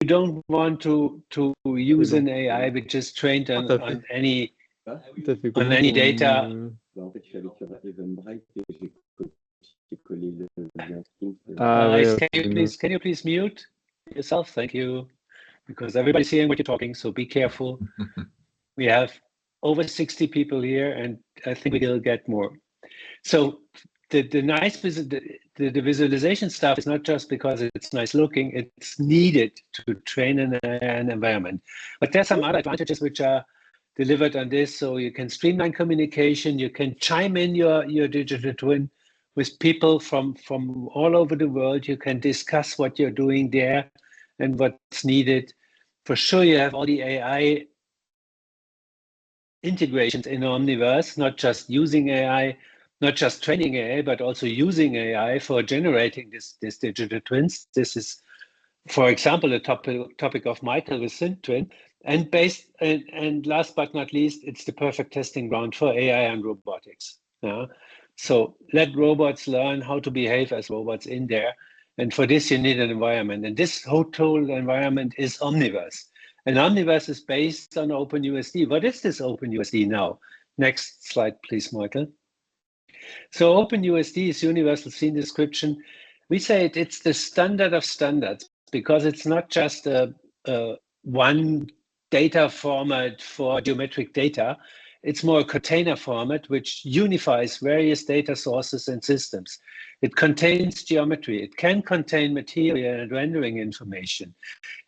don't want to use an AI which is trained on any data. Can you please mute yourself? Thank you, because everybody's hearing what you're talking, so be careful. We have over 60 people here, and I think we'll get more. So the visualization stuff is not just because it's nice looking, it's needed to train an environment. But there's some other advantages which are delivered on this. So you can streamline communication, you can chime in your digital twin with people from all over the world. You can discuss what you're doing there and what's needed. For sure, you have all the AI integrations in Omniverse, not just using AI, not just training AI, but also using AI for generating this digital twins. This is, for example, a topic of Michael with SynTwin. And last but not least, it's the perfect testing ground for AI and robotics. So let robots learn how to behave as robots in there. And for this, you need an environment. And this whole environment is Omniverse. And Omniverse is based on OpenUSD. What is this OpenUSD now? Next slide, please, Michael. So OpenUSD is Universal Scene Description. We say it's the standard of standards because it's not just a one data format for geometric data. It's more a container format which unifies various data sources and systems. It contains geometry. It can contain material and rendering information.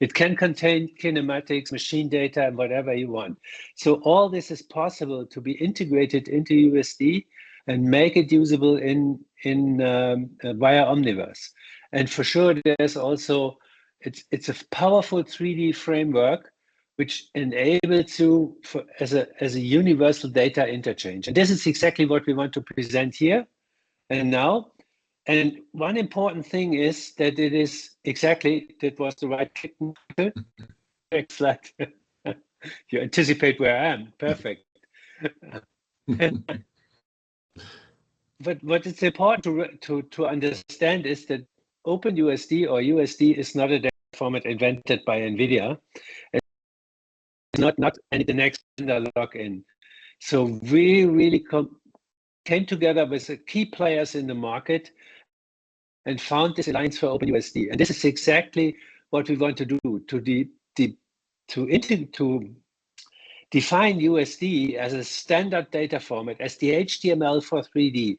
It can contain kinematics, machine data, and whatever you want. So all this is possible to be integrated into USD and make it usable via Omniverse. And for sure, there's also, it's a powerful 3D framework which enables you as a universal data interchange. And this is exactly what we want to present here and now. And one important thing is that it is exactly, that was the right click. Next slide. You anticipate where I am, perfect. But what is important to understand is that OpenUSD or USD is not a data format invented by NVIDIA. It's not the next login. So we really came together with the key players in the market and found this alliance for OpenUSD. And this is exactly what we want to do, to define USD as a standard data format, as the HTML for 3D.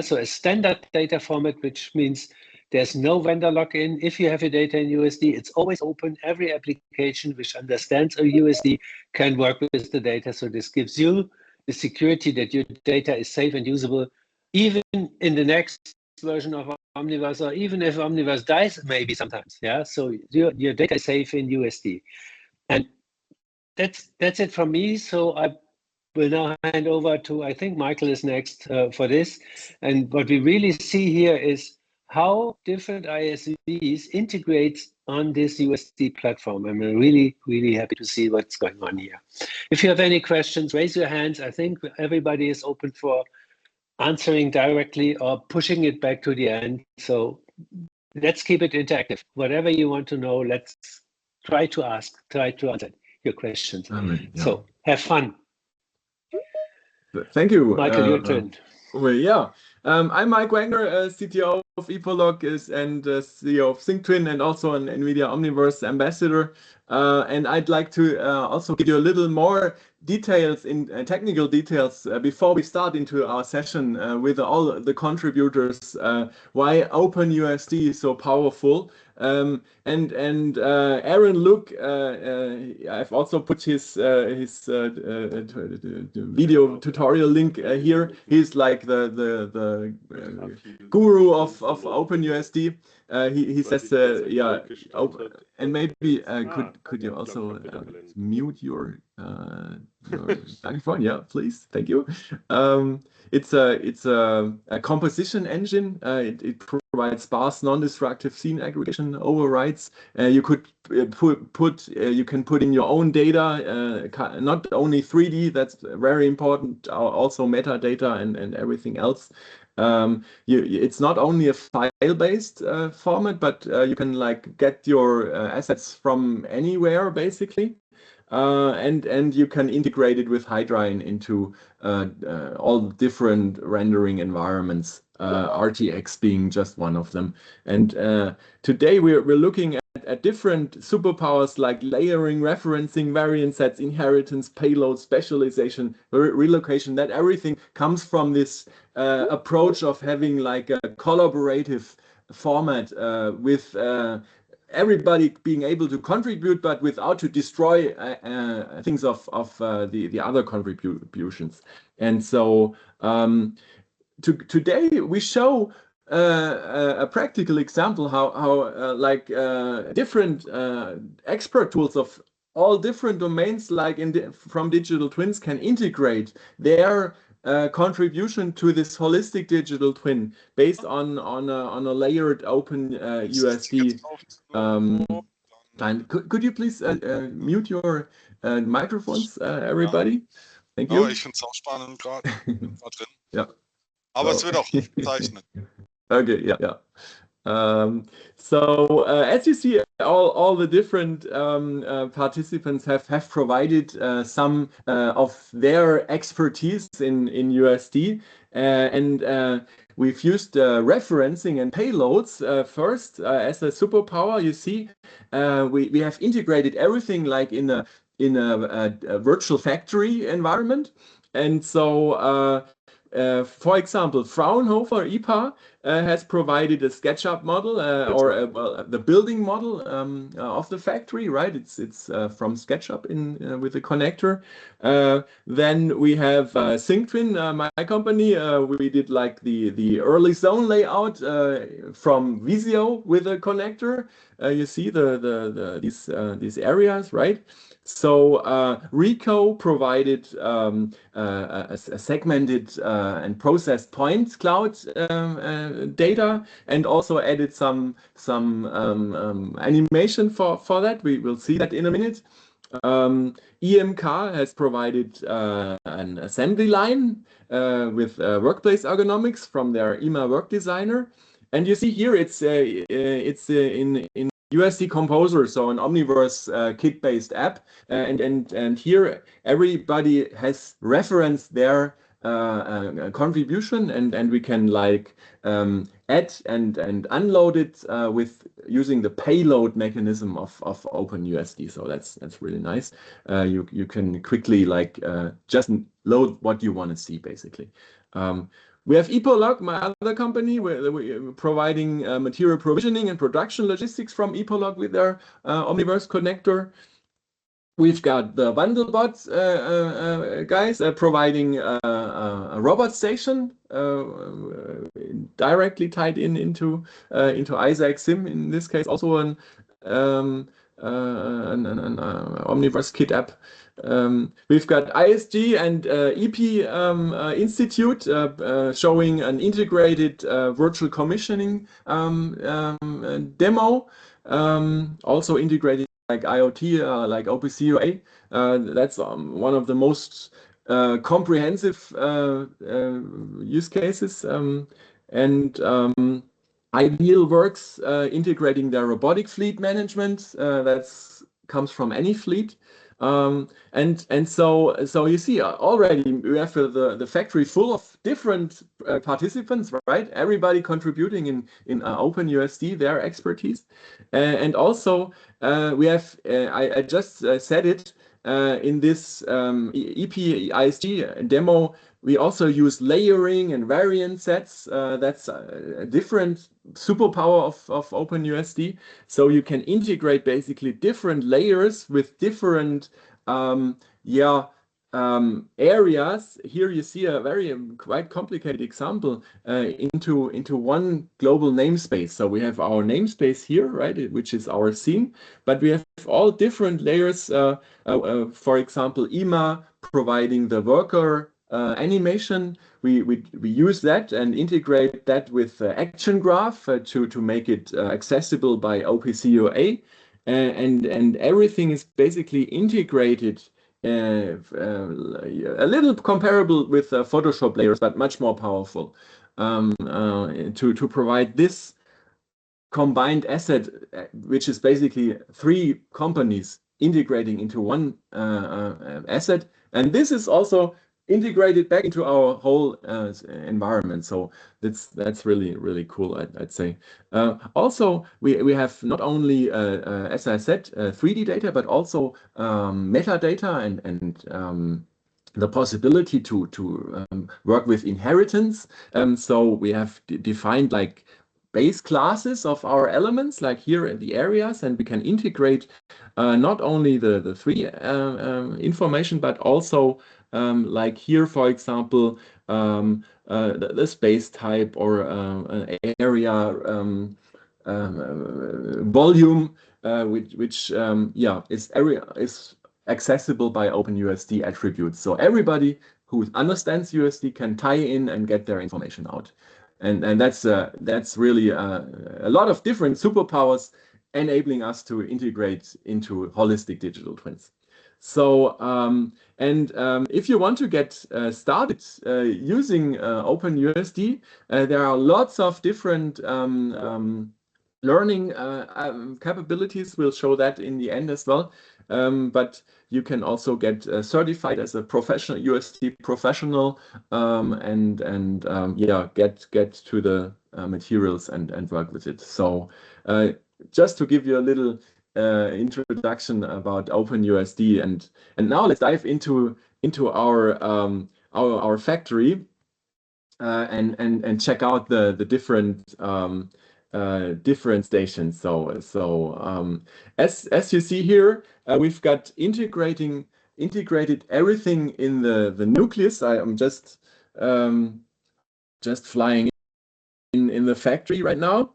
So a standard data format, which means there's no vendor lock-in. If you have your data in USD, it's always open. Every application which understands a USD can work with the data. So this gives you the security that your data is safe and usable, even in the next version of Omniverse, or even if Omniverse dies, maybe sometimes. So your data is safe in USD. And that's it from me. So I will now hand over to, I think Michael is next for this. And what we really see here is how different ISVs integrate on this USD platform. I'm really, really happy to see what's going on here. If you have any questions, raise your hands. I think everybody is open for answering directly or pushing it back to the end. So let's keep it interactive. Whatever you want to know, let's try to answer your questions. So have fun. Thank you. Michael, your turn. Well, I'm Mike Wagner, CTO of Epolog and CEO of SynTwin, and also an NVIDIA Omniverse ambassador. And I'd like to also give you a little more details technical details before we start into our session with all the contributors, why OpenUSD is so powerful. And Aaron Luke, I've also put his video tutorial link here. He's like the guru of OpenUSD. He says, and maybe could you also mute your microphone? Yeah, please. Thank you. It's a composition engine. It provides sparse, non-destructive scene aggregation overrides. You could you can put in your own data, not only 3D. That's very important. Also metadata and everything else. It's not only a file-based format, but you can like get your assets from anywhere basically. And you can integrate it with Hydrine into all different rendering environments, RTX being just one of them. And today we're looking at different superpowers like layering, referencing, variant sets, inheritance, payload, specialization, relocation. That everything comes from this approach of having like a collaborative format with everybody being able to contribute, but without to destroy things of the other contributions. And so today we show a practical example how like different expert tools of all different domains, like from digital twins, can integrate their contribution to this holistic digital twin based on a layered open USD. Could you please mute your microphones, everybody? Thank you. Oh, ich finde es auch spannend gerade. Drin. Ja. Aber es wird auch aufgezeichnet. Okay, yeah. So as you see, all the different participants have provided some of their expertise in USD, and we've used referencing and payloads first as a superpower. You see, we have integrated everything like in a virtual factory environment, and so. For example, Fraunhofer IPA has provided a SketchUp model or the building model of the factory, right? It's from SketchUp with the connector. Then we have SyncTwin, my company. We did like the early zone layout from Visio with a connector. You see these areas, right? So Rico provided a segmented and processed point cloud data, and also added some animation for that. We will see that in a minute. EMK has provided an assembly line with workplace ergonomics from their EMA work designer, and you see here it's in USD Composer, so an Omniverse kit-based app, and here everybody has referenced their contribution, and we can like add and unload it with using the payload mechanism of OpenUSD. So that's really nice. You can quickly like just load what you want to see basically. We have Epolog, my other company, we're providing material provisioning and production logistics from Epolog with their Omniverse connector. We've got the BundleBot guys providing a robot station directly tied into Isaac Sim. In this case, also an Omniverse kit app. We've got ISG and EP Institute showing an integrated virtual commissioning demo, also integrated like IoT, like OPC UA. That's one of the most comprehensive use cases. And Ideal Works integrating their robotic fleet management. That's comes from any fleet. And so you see already we have the factory full of different participants, right? Everybody contributing in OpenUSD their expertise, and also we have I just said it in this EP ISG demo. We also use layering and variant sets. That's a different superpower of OpenUSD. So you can integrate basically different layers with different areas. Here you see a very quite complicated example into one global namespace. So we have our namespace here, right, which is our scene, but we have all different layers. For example, EMA providing the worker animation. We use that and integrate that with Action Graph to make it accessible by OPC UA, and everything is basically integrated. A little comparable with Photoshop layers, but much more powerful. to provide this combined asset, which is basically 3 companies integrating into one asset. And this is also integrated back into our whole environment. So that's really cool, I'd say. Also, we have not only, as I said, 3D data, but also metadata and the possibility to work with inheritance. So we have defined like base classes of our elements, like here in the areas, and we can integrate not only the 3D information, but also like here, for example, the space type or an area volume, which is accessible by OpenUSD attributes. So everybody who understands USD can tie in and get their information out. And that's really a lot of different superpowers enabling us to integrate into holistic digital twins. So, if you want to get started using OpenUSD, there are lots of different learning capabilities. We'll show that in the end as well. But you can also get certified as a professional USD professional, get to the materials and work with it. So just to give you a little introduction about OpenUSD, and now let's dive into our factory and check out the different different stations. So as you see here, we've got integrated everything in the nucleus. I am just flying in the factory right now.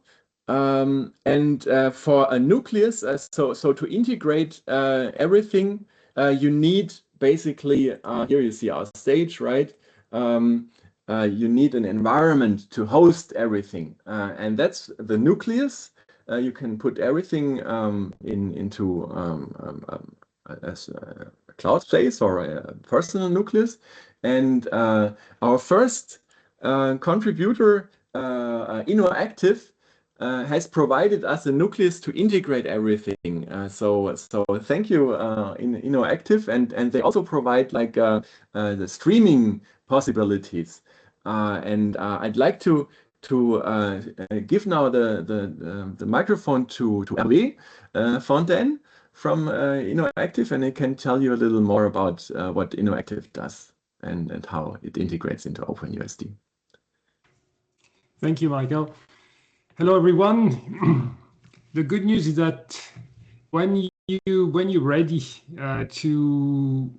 For a nucleus, so to integrate everything, you need basically, here you see our stage, right? You need an environment to host everything, and that's the nucleus. You can put everything into as a cloud space or a personal nucleus. And our first contributor, InnoActive, has provided us a nucleus to integrate everything. So thank you, InnoActive, and they also provide like the streaming possibilities. I'd like to give now the microphone to Hervé Fontaine from InnoActive, and he can tell you a little more about what InnoActive does and how it integrates into OpenUSD. Thank you, Michael. Hello, everyone. The good news is that when you're ready to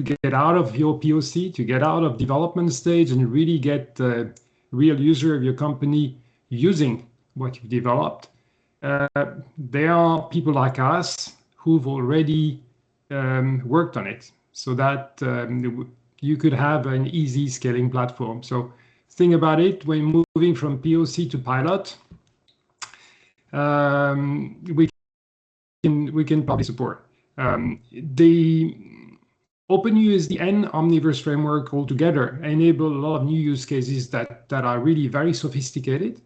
get out of your POC, to get out of development stage and really get the real user of your company using what you've developed, there are people like us who've already worked on it so that you could have an easy scaling platform. So think about it, when moving from POC to pilot, we can probably support. The OpenUSD and Omniverse framework altogether enable a lot of new use cases that are really very sophisticated,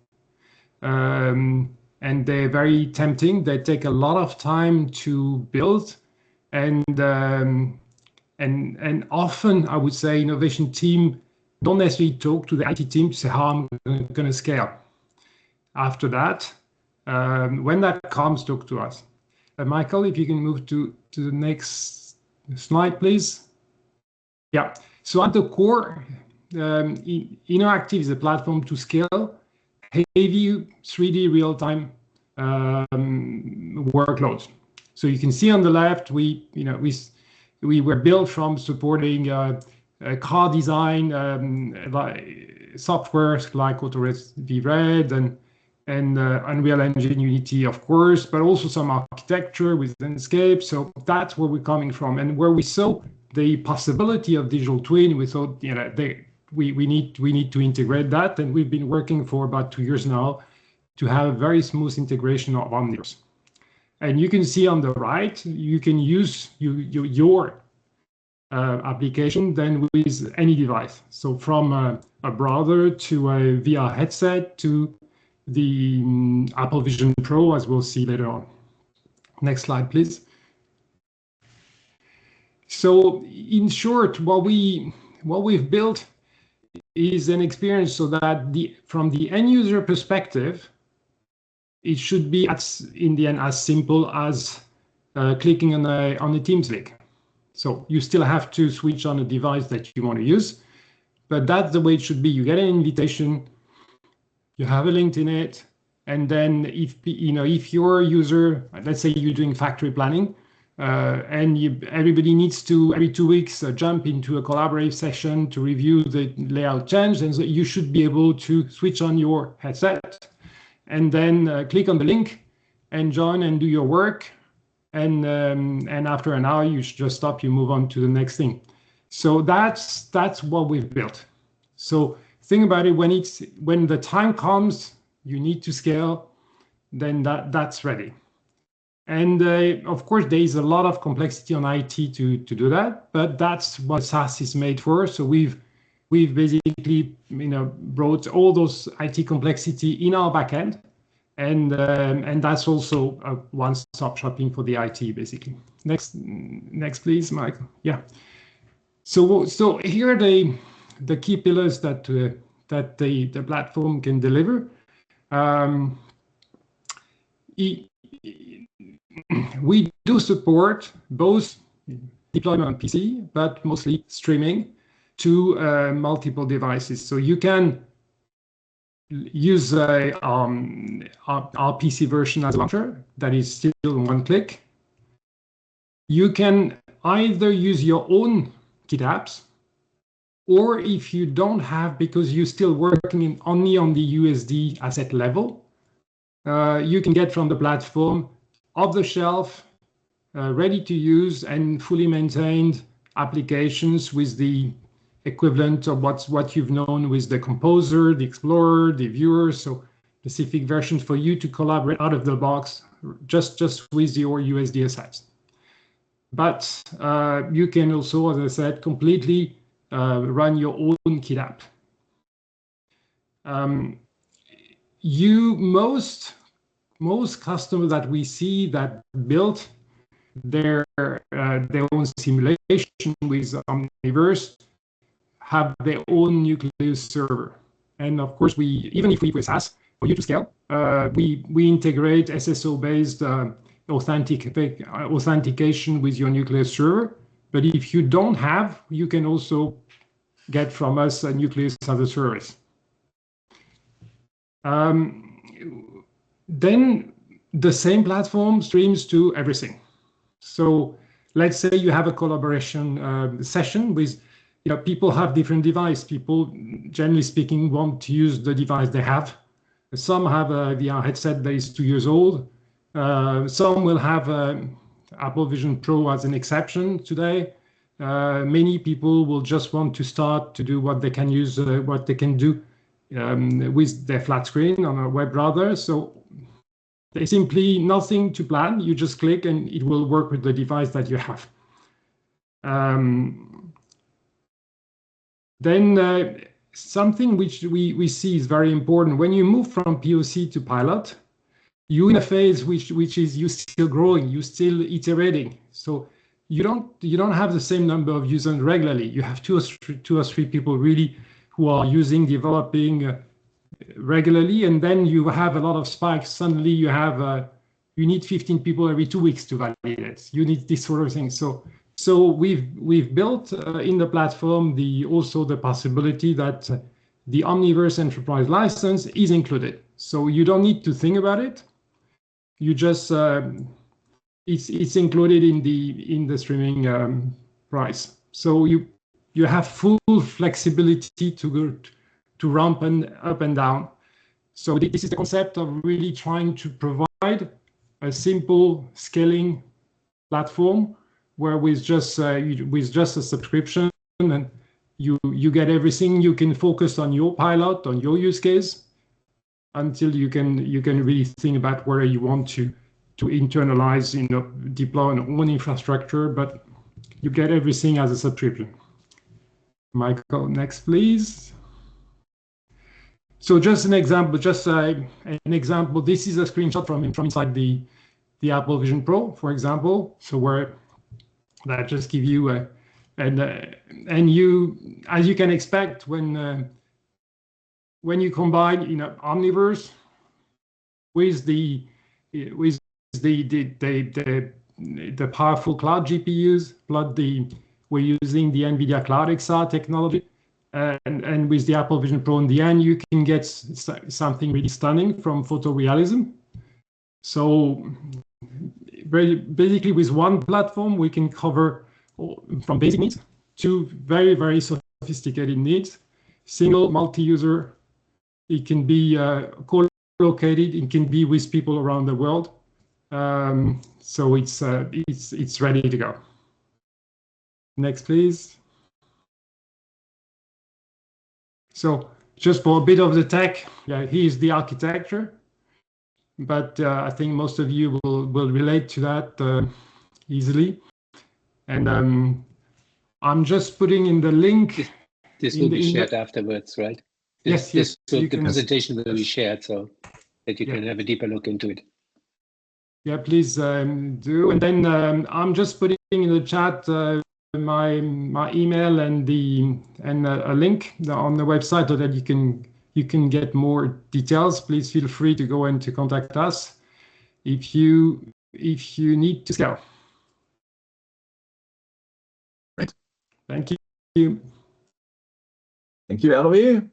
and they're very tempting. They take a lot of time to build, and often I would say innovation team don't necessarily talk to the IT team to say how I'm going to scale. After that, when that comes, talk to us. Michael, if you can move to the next slide, please. Yeah, so at the core, InnoActive is a platform to scale heavy 3D real-time workloads. So you can see on the left, we were built from supporting car design software like Autodesk VRED and Unreal Engine Unity, of course, but also some architecture with Enscape. So that's where we're coming from, and where we saw the possibility of digital twin, we thought we need to integrate that, and we've been working for about 2 years now to have a very smooth integration of Omniverse. And you can see on the right, you can use your application than with any device. So from a browser to a VR headset to the Apple Vision Pro, as we'll see later on. Next slide, please. So in short, what we've built is an experience so that from the end user perspective, it should be in the end as simple as clicking on a Teams link. So you still have to switch on a device that you want to use, but that's the way it should be. You get an invitation, you have a link in it, and then if your user, let's say you're doing factory planning, and everybody needs to every 2 weeks jump into a collaborative session to review the layout change, and so you should be able to switch on your headset and then click on the link and join and do your work. And after an hour, you should just stop. You move on to the next thing. So that's what we've built. So think about it. When the time comes, you need to scale, then that's ready. And of course, there is a lot of complexity on IT to do that, but that's what SaaS is made for. So we've basically brought all those IT complexity in our backend. And that's also a one-stop shopping for the IT, basically. Next, please, Michael. Yeah. So here are the key pillars that the platform can deliver. We do support both deployment on PC, but mostly streaming to multiple devices. So you can use our PC version as a launcher that is still one click. You can either use your own kit apps, or if you don't have, because you're still working only on the USD asset level, you can get from the platform off the shelf, ready to use and fully maintained applications with the equivalent of what you've known with the Composer, the Explorer, the Viewer, so specific versions for you to collaborate out of the box, just with your USD assets. But you can also, as I said, completely run your own kit app. Most customers that we see that built their own simulation with Omniverse have their own Nucleus server. And of course, even if we use SaaS for you to scale, we integrate SSO-based authentication with your Nucleus server. But if you don't have, you can also get from us a Nucleus as a service. Then the same platform streams to everything. So let's say you have a collaboration session with, people have different devices. People, generally speaking, want to use the device they have. Some have a VR headset that is 2 years old. Some will have Apple Vision Pro as an exception today. Many people will just want to start to do what they can use, what they can do with their flat screen on a web browser. So there's simply nothing to plan. You just click and it will work with the device that you have. Then something which we see is very important. When you move from POC to pilot, you're in a phase which is you're still growing, you're still iterating. So you don't have the same number of users regularly. You have two or three people really who are using, developing regularly, and then you have a lot of spikes. Suddenly you need 15 people every 2 weeks to validate it. You need this sort of thing. So we've built in the platform also the possibility that the Omniverse Enterprise license is included. So you don't need to think about it. You just it's included in the streaming price. So you have full flexibility to ramp up and down. So this is the concept of really trying to provide a simple scaling platform where with just a subscription and you get everything. You can focus on your pilot, on your use case, until you can really think about where you want to internalize, deploy on own infrastructure. But you get everything as a subscription. Michael, next, please. So just an example, This is a screenshot from inside the Apple Vision Pro, for example. So where that just give you and you, as you can expect, when you combine, Omniverse with the powerful cloud GPUs, we're using the NVIDIA Cloud XR technology, and with the Apple Vision Pro in the end, you can get something really stunning from photorealism. So basically, with one platform, we can cover from basic needs to very, very sophisticated needs. Single, multi-user. It can be co-located. It can be with people around the world. So it's ready to go. Next, please. So just for a bit of the tech, here's the architecture. But I think most of you will relate to that easily. And I'm just putting in the link. This will be shared afterwards, right? Yes. The presentation will be shared so that you can have a deeper look into it. Yeah, please do. And then I'm just putting in the chat my email and a link on the website so that you can get more details. Please feel free to go and to contact us if you need to scale. Right. Thank you. Thank you, Hervé.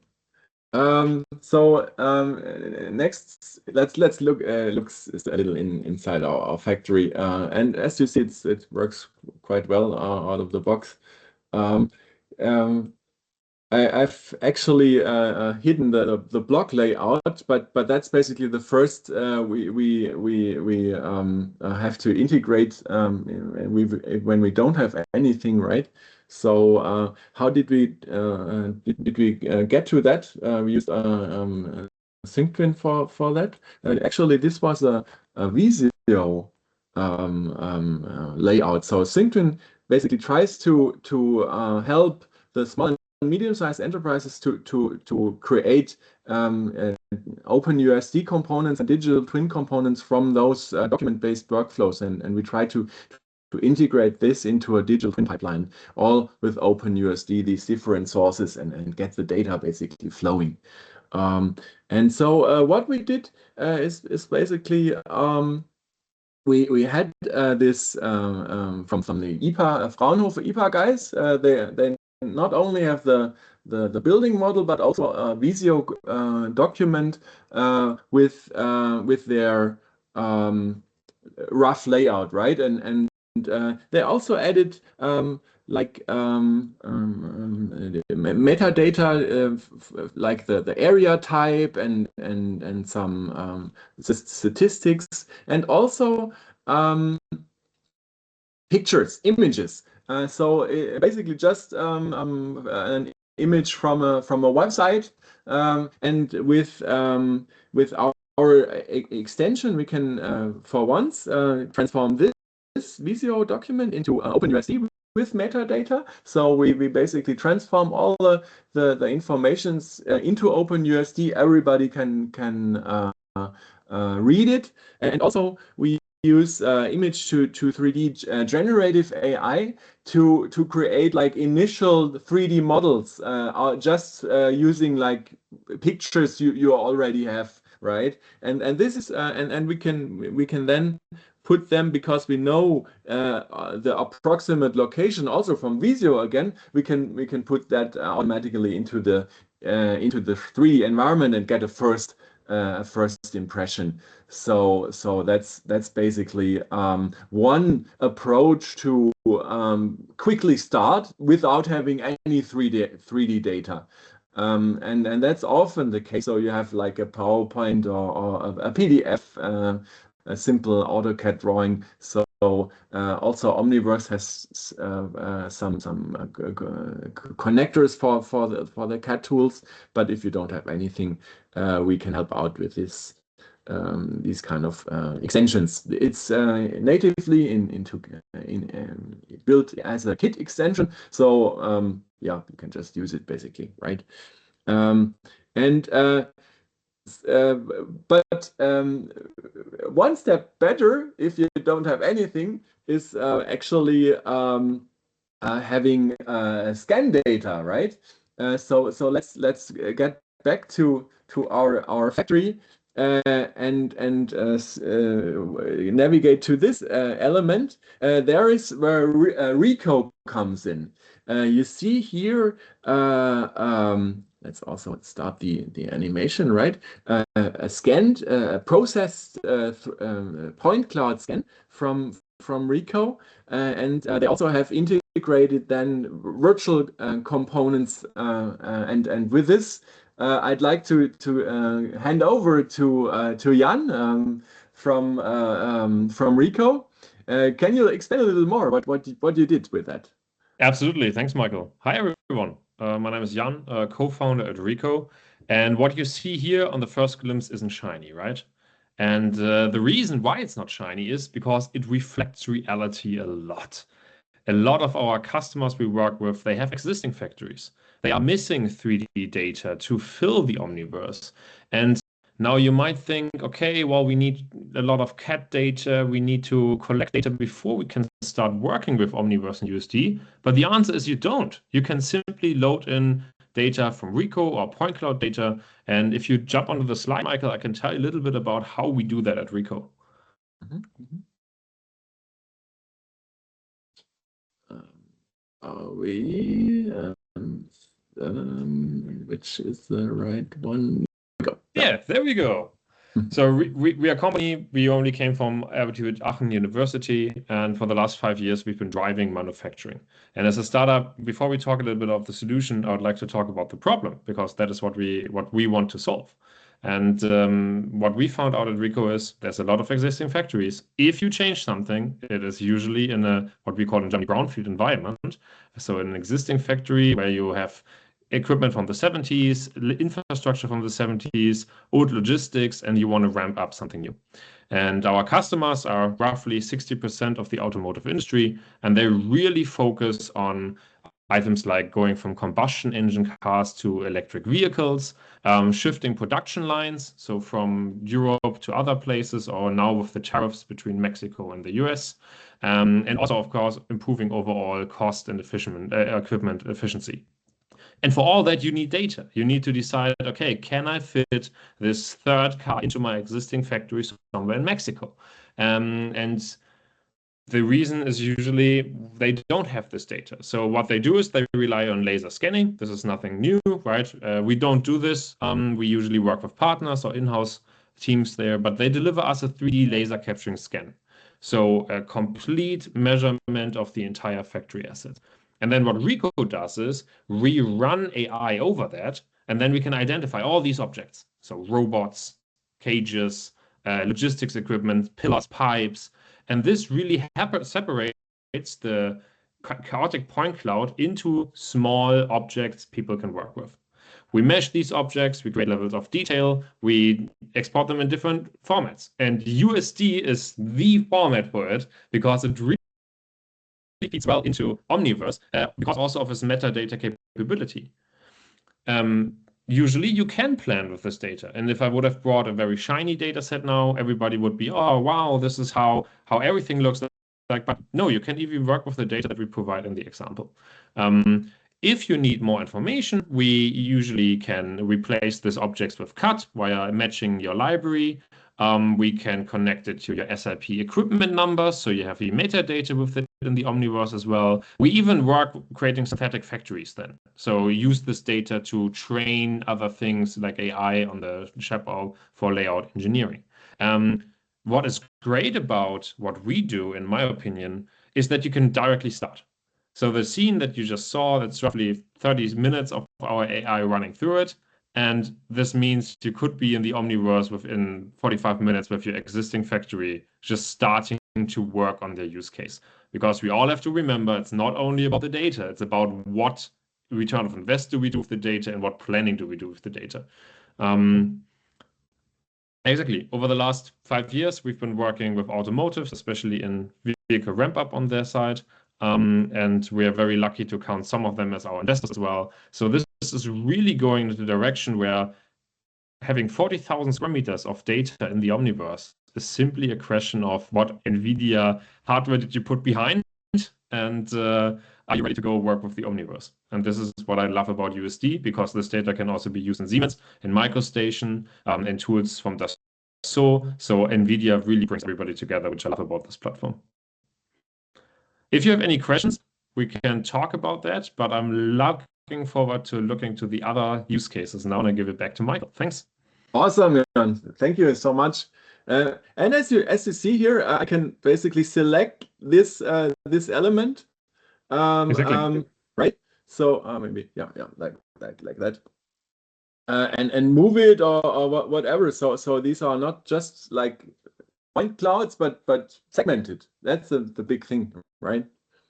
Next, let's look a little inside our factory, and as you see, it works quite well out of the box. I've actually hidden the block layout, but that's basically the first we have to integrate when we don't have anything, right? So how did we get to that? We used SyncTwin for that. Actually, this was a Visio layout. So SyncTwin basically tries to help the small and medium-sized enterprises to create OpenUSD components and digital twin components from those document-based workflows, and we try to integrate this into a digital twin pipeline, all with OpenUSD, these different sources, and get the data basically flowing. And so what we did is basically we had this from the IPA Fraunhofer IPA guys. They not only have the building model, but also a Visio document with their rough layout, right? And they also added metadata like the area type and some statistics, and also pictures, images. So basically just an image from a website, and with our extension, we can for once transform this Visio document into OpenUSD with metadata. So we basically transform all the informations into OpenUSD. Everybody can read it, and also we use image to 3D generative AI to create like initial 3D models, just using like pictures you already have, right? And this is and we can then put them, because we know the approximate location also from Visio. Again, we can put that automatically into the 3D environment and get a first impression. So that's basically one approach to quickly start without having any 3D data. And that's often the case. So you have like a PowerPoint or a PDF, a simple AutoCAD drawing. So also Omniverse has some connectors for the CAD tools. But if you don't have anything, we can help out with this these kind of extensions. It's natively built as a kit extension, so yeah, you can just use it basically, right? But one step better, if you don't have anything, is actually having scan data, right? So let's get back to our factory and navigate to this element. There is where Rico comes in. You see here. Let's also start the animation, right? A scanned, processed point cloud scan from Rico, and they also have integrated then virtual components, and with this, I'd like to hand over to Jan from Rico. Can you explain a little more what you did with that? Absolutely. Thanks, Michael. Hi, everyone. My name is Jan, co-founder at Rico. And what you see here on the first glimpse isn't shiny, right? And the reason why it's not shiny is because it reflects reality a lot. A lot of our customers we work with, they have existing factories. They are missing 3D data to fill the Omniverse. And now you might think, okay, well, we need a lot of CAD data. We need to collect data before we can start working with Omniverse and USD. But the answer is you don't. You can simply load in data from Rico or point cloud data. And if you jump onto the slide, Michael, I can tell you a little bit about how we do that at Rico. Which is the right one? Yeah, there we go. So we are a company, we only came from RWTH Aachen University, and for the last 5 years, we've been driving manufacturing. And as a startup, before we talk a little bit of the solution, I would like to talk about the problem, because that is what we want to solve. And what we found out at Rico is there's a lot of existing factories. If you change something, it is usually in a what we call in Germany brownfield environment. So in an existing factory where you have equipment from the 70s, infrastructure from the 70s, old logistics, and you want to ramp up something new. And our customers are roughly 60% of the automotive industry, and they really focus on items like going from combustion engine cars to electric vehicles, shifting production lines, so from Europe to other places, or now with the tariffs between Mexico and the US, and also, of course, improving overall cost and equipment efficiency. And for all that, you need data. You need to decide, okay, can I fit this third car into my existing factory somewhere in Mexico? And the reason is usually they don't have this data. So what they do is they rely on laser scanning. This is nothing new, right? We don't do this. We usually work with partners or in-house teams there, but they deliver us a 3D laser capturing scan. So a complete measurement of the entire factory asset. And then what Rico does is we run AI over that, and then we can identify all these objects. So robots, cages, logistics equipment, pillars, pipes. And this really separates the chaotic point cloud into small objects people can work with. We mesh these objects, we create levels of detail, we export them in different formats. And USD is the format for it because it really fits well into Omniverse because also of its metadata capability. Usually you can plan with this data. And if I would have brought a very shiny data set now, everybody would be, oh, wow, this is how everything looks like. But no, you can even work with the data that we provide in the example. If you need more information, we usually can replace these objects with CAD via matching your library. We can connect it to your SIP equipment number, so you have the metadata with it in the Omniverse as well. We even work creating synthetic factories then. So use this data to train other things like AI on the chapeau for layout engineering. What is great about what we do, in my opinion, is that you can directly start. So the scene that you just saw, that's roughly 30 minutes of our AI running through it. And this means you could be in the Omniverse within 45 minutes with your existing factory, just starting to work on their use case. Because we all have to remember, it's not only about the data, it's about what return of invest do we do with the data and what planning do we do with the data. Exactly. Over the last 5 years, we've been working with automotives, especially in vehicle ramp up on their side. And we are very lucky to count some of them as our investors as well. So this is really going in the direction where having 40,000 square meters of data in the Omniverse is simply a question of what NVIDIA hardware did you put behind, and are you ready to go work with the Omniverse? And this is what I love about USD, because this data can also be used in Siemens, in MicroStation, in tools from Dassault. So NVIDIA really brings everybody together, which I love about this platform. If you have any questions, we can talk about that, but I'm looking forward to looking to the other use cases now, and I give it back to Michael. Thanks. Awesome, Jan. Thank you so much. And as you see here, I can basically select this this element, Exactly. right? So maybe like that, and move it or whatever. So these are not just like point clouds, but segmented. That's the big thing, right?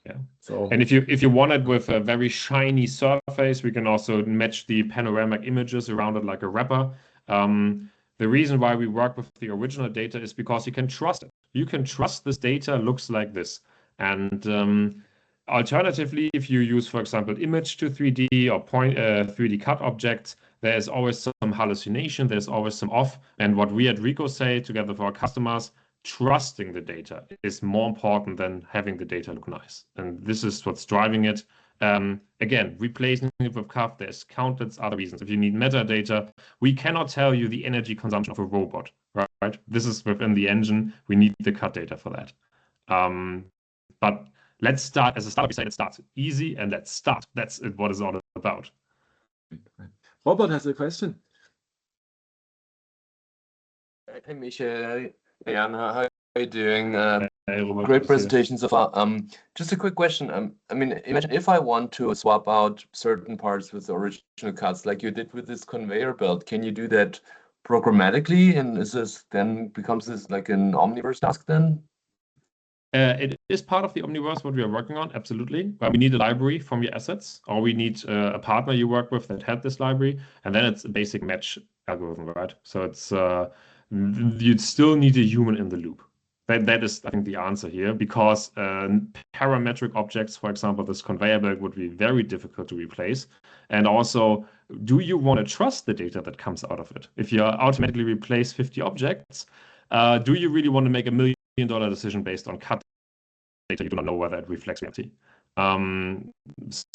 Yeah. So, and if you want it with a very shiny surface, we can also match the panoramic images around it like a wrapper. The reason why we work with the original data is because you can trust it. You can trust this data looks like this. And alternatively, if you use, for example, image to 3D or 3D cut objects, there is always some hallucination, there's always some off. And what we at Rico say together with our customers, trusting the data is more important than having the data look nice. And this is what's driving it. Again, replacing it with CAF, there's countless other reasons. If you need metadata, we cannot tell you the energy consumption of a robot, right? This is within the engine. We need the CAD data for that. But let's start, as a startup, we say let's start easy and let's start. That's what it's all about. Robert has a question. Hey, Michael. Hey, Jan, how are you doing? Hey, Robert, Great presentation so far. Just a quick question. I mean, imagine if I want to swap out certain parts with the original cuts, like you did with this conveyor belt. Can you do that programmatically? And is this then becomes this like an Omniverse task then? It is part of the Omniverse, what we are working on, absolutely. But we need a library from your assets, or we need a partner you work with that had this library, and then it's a basic match algorithm, right? So it's you'd still need a human in the loop. That is, I think, the answer here, because parametric objects, for example, this conveyor belt would be very difficult to replace. And also, do you want to trust the data that comes out of it? If you automatically replace 50 objects, do you really want to make $1 million decision based on cut data? You do not know whether it reflects reality.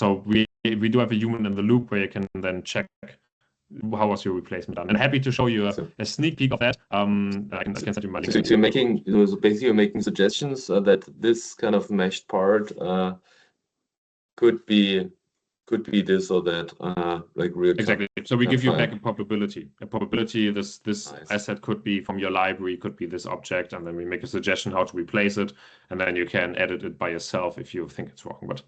So we do have a human in the loop where you can then check how was your replacement done. And happy to show you a sneak peek of that. I can send you my link. So you're making, so basically you're making suggestions that this kind of meshed part could be this or that, like real time. Exactly. So we give you back a probability. A probability, this nice asset could be from your library, could be this object, and then we make a suggestion how to replace it, and then you can edit it by yourself if you think it's wrong. But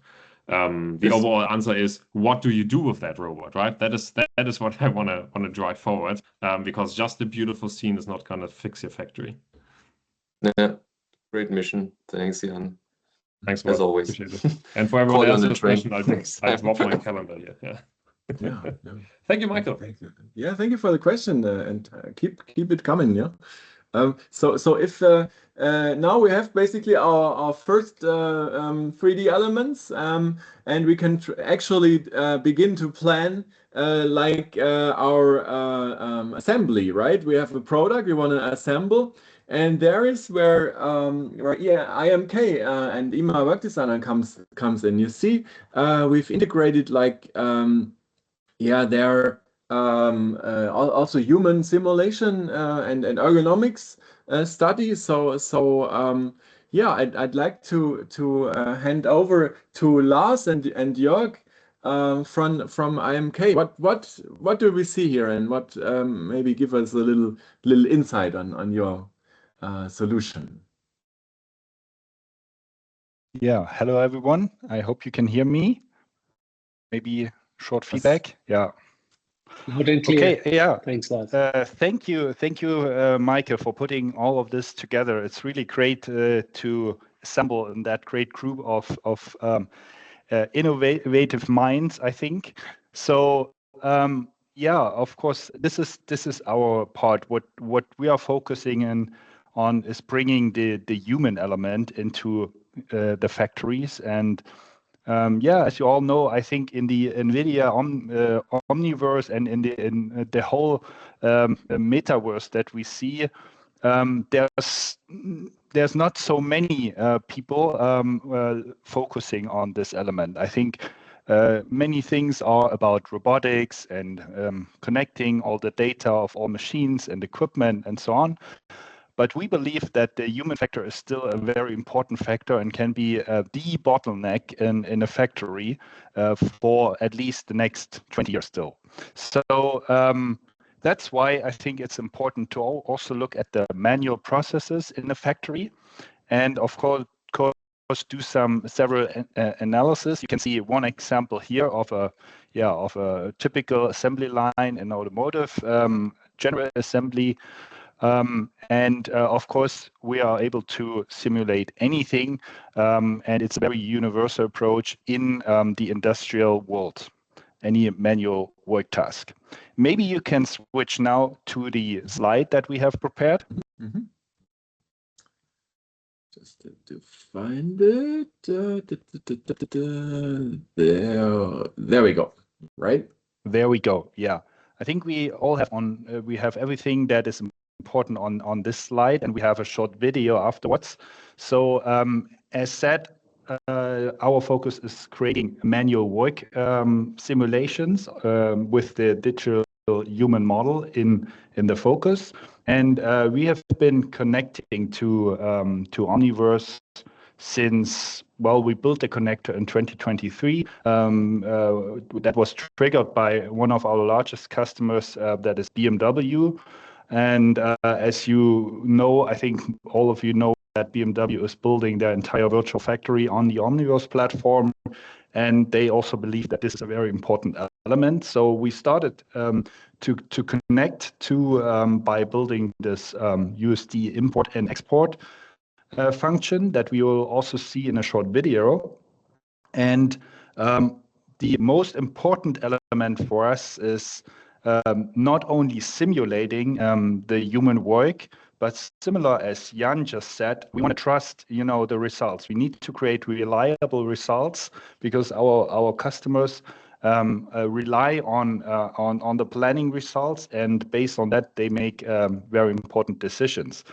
the overall answer is, what do you do with that robot, right? That is what I want to drive forward, because just a beautiful scene is not going to fix your factory. Yeah, great mission. Thanks, Jan. Thanks, as always. Appreciate it. And for everyone else's question, I'll drop my calendar here. Yeah. Thank you, Michael. Thank you. Yeah, thank you for the question, and keep it coming. Yeah. So if now we have basically our first 3D elements, and we can actually begin to plan like our assembly, right? We have a product we want to assemble, and there is where IMK and IMA Work Designer comes in. You see, we've integrated like there also human simulation and ergonomics studies. So yeah, I'd like to hand over to Lars and Jörg from IMK. What do we see here, and what maybe give us a little insight on your solution. Yeah, hello everyone. I hope you can hear me. Maybe short feedback. Yeah. Loud and clear. Okay. Yeah. Thanks, Lars. Thank you, Michael, for putting all of this together. It's really great to assemble in that great group of innovative minds, I think. So yeah, of course, this is our part. What we are focusing on is bringing the human element into the factories. And yeah, as you all know, I think in the NVIDIA Omniverse and in the whole metaverse that we see, there's not so many people focusing on this element. I think many things are about robotics and connecting all the data of all machines and equipment and so on. But we believe that the human factor is still a very important factor and can be the bottleneck in a factory for at least the next 20 years still. So that's why I think it's important to also look at the manual processes in the factory, and of course do several analysis. You can see one example here of a typical assembly line in automotive, general assembly. And of course, we are able to simulate anything, and it's a very universal approach in the industrial world, any manual work task. Maybe you can switch now to the slide that we have prepared. Mm-hmm. Just to find it. There we go. Right? There we go. Yeah, I think we all have we have everything that is important on this slide, and we have a short video afterwards. So as said, our focus is creating manual work simulations with the digital human model in the focus, and we have been connecting to Omniverse since, well, we built the connector in 2023. That was triggered by one of our largest customers, that is BMW. And as you know, I think all of you know that BMW is building their entire virtual factory on the Omniverse platform. And they also believe that this is a very important element. So we started to connect to by building this USD import and export function that we will also see in a short video. And the most important element for us is not only simulating the human work, but similar as Jan just said, we want to trust, the results. We need to create reliable results because our customers rely on the planning results, and based on that, they make very important decisions.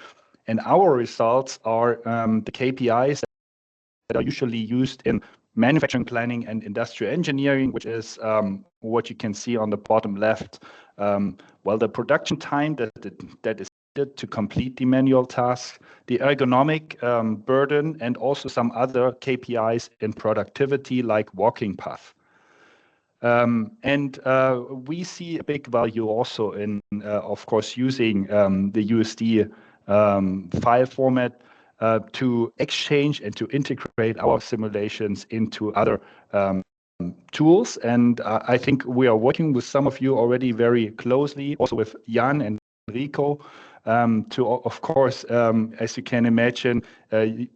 And our results are the KPIs that are usually used in manufacturing planning and industrial engineering, which is what you can see on the bottom left. Well, the production time that is needed to complete the manual task, the ergonomic burden, and also some other KPIs in productivity like walking path. And we see a big value also in, of course, using the USD file format to exchange and to integrate our simulations into other tools. And I think we are working with some of you already very closely, also with Jan and Rico, to, of course, as you can imagine,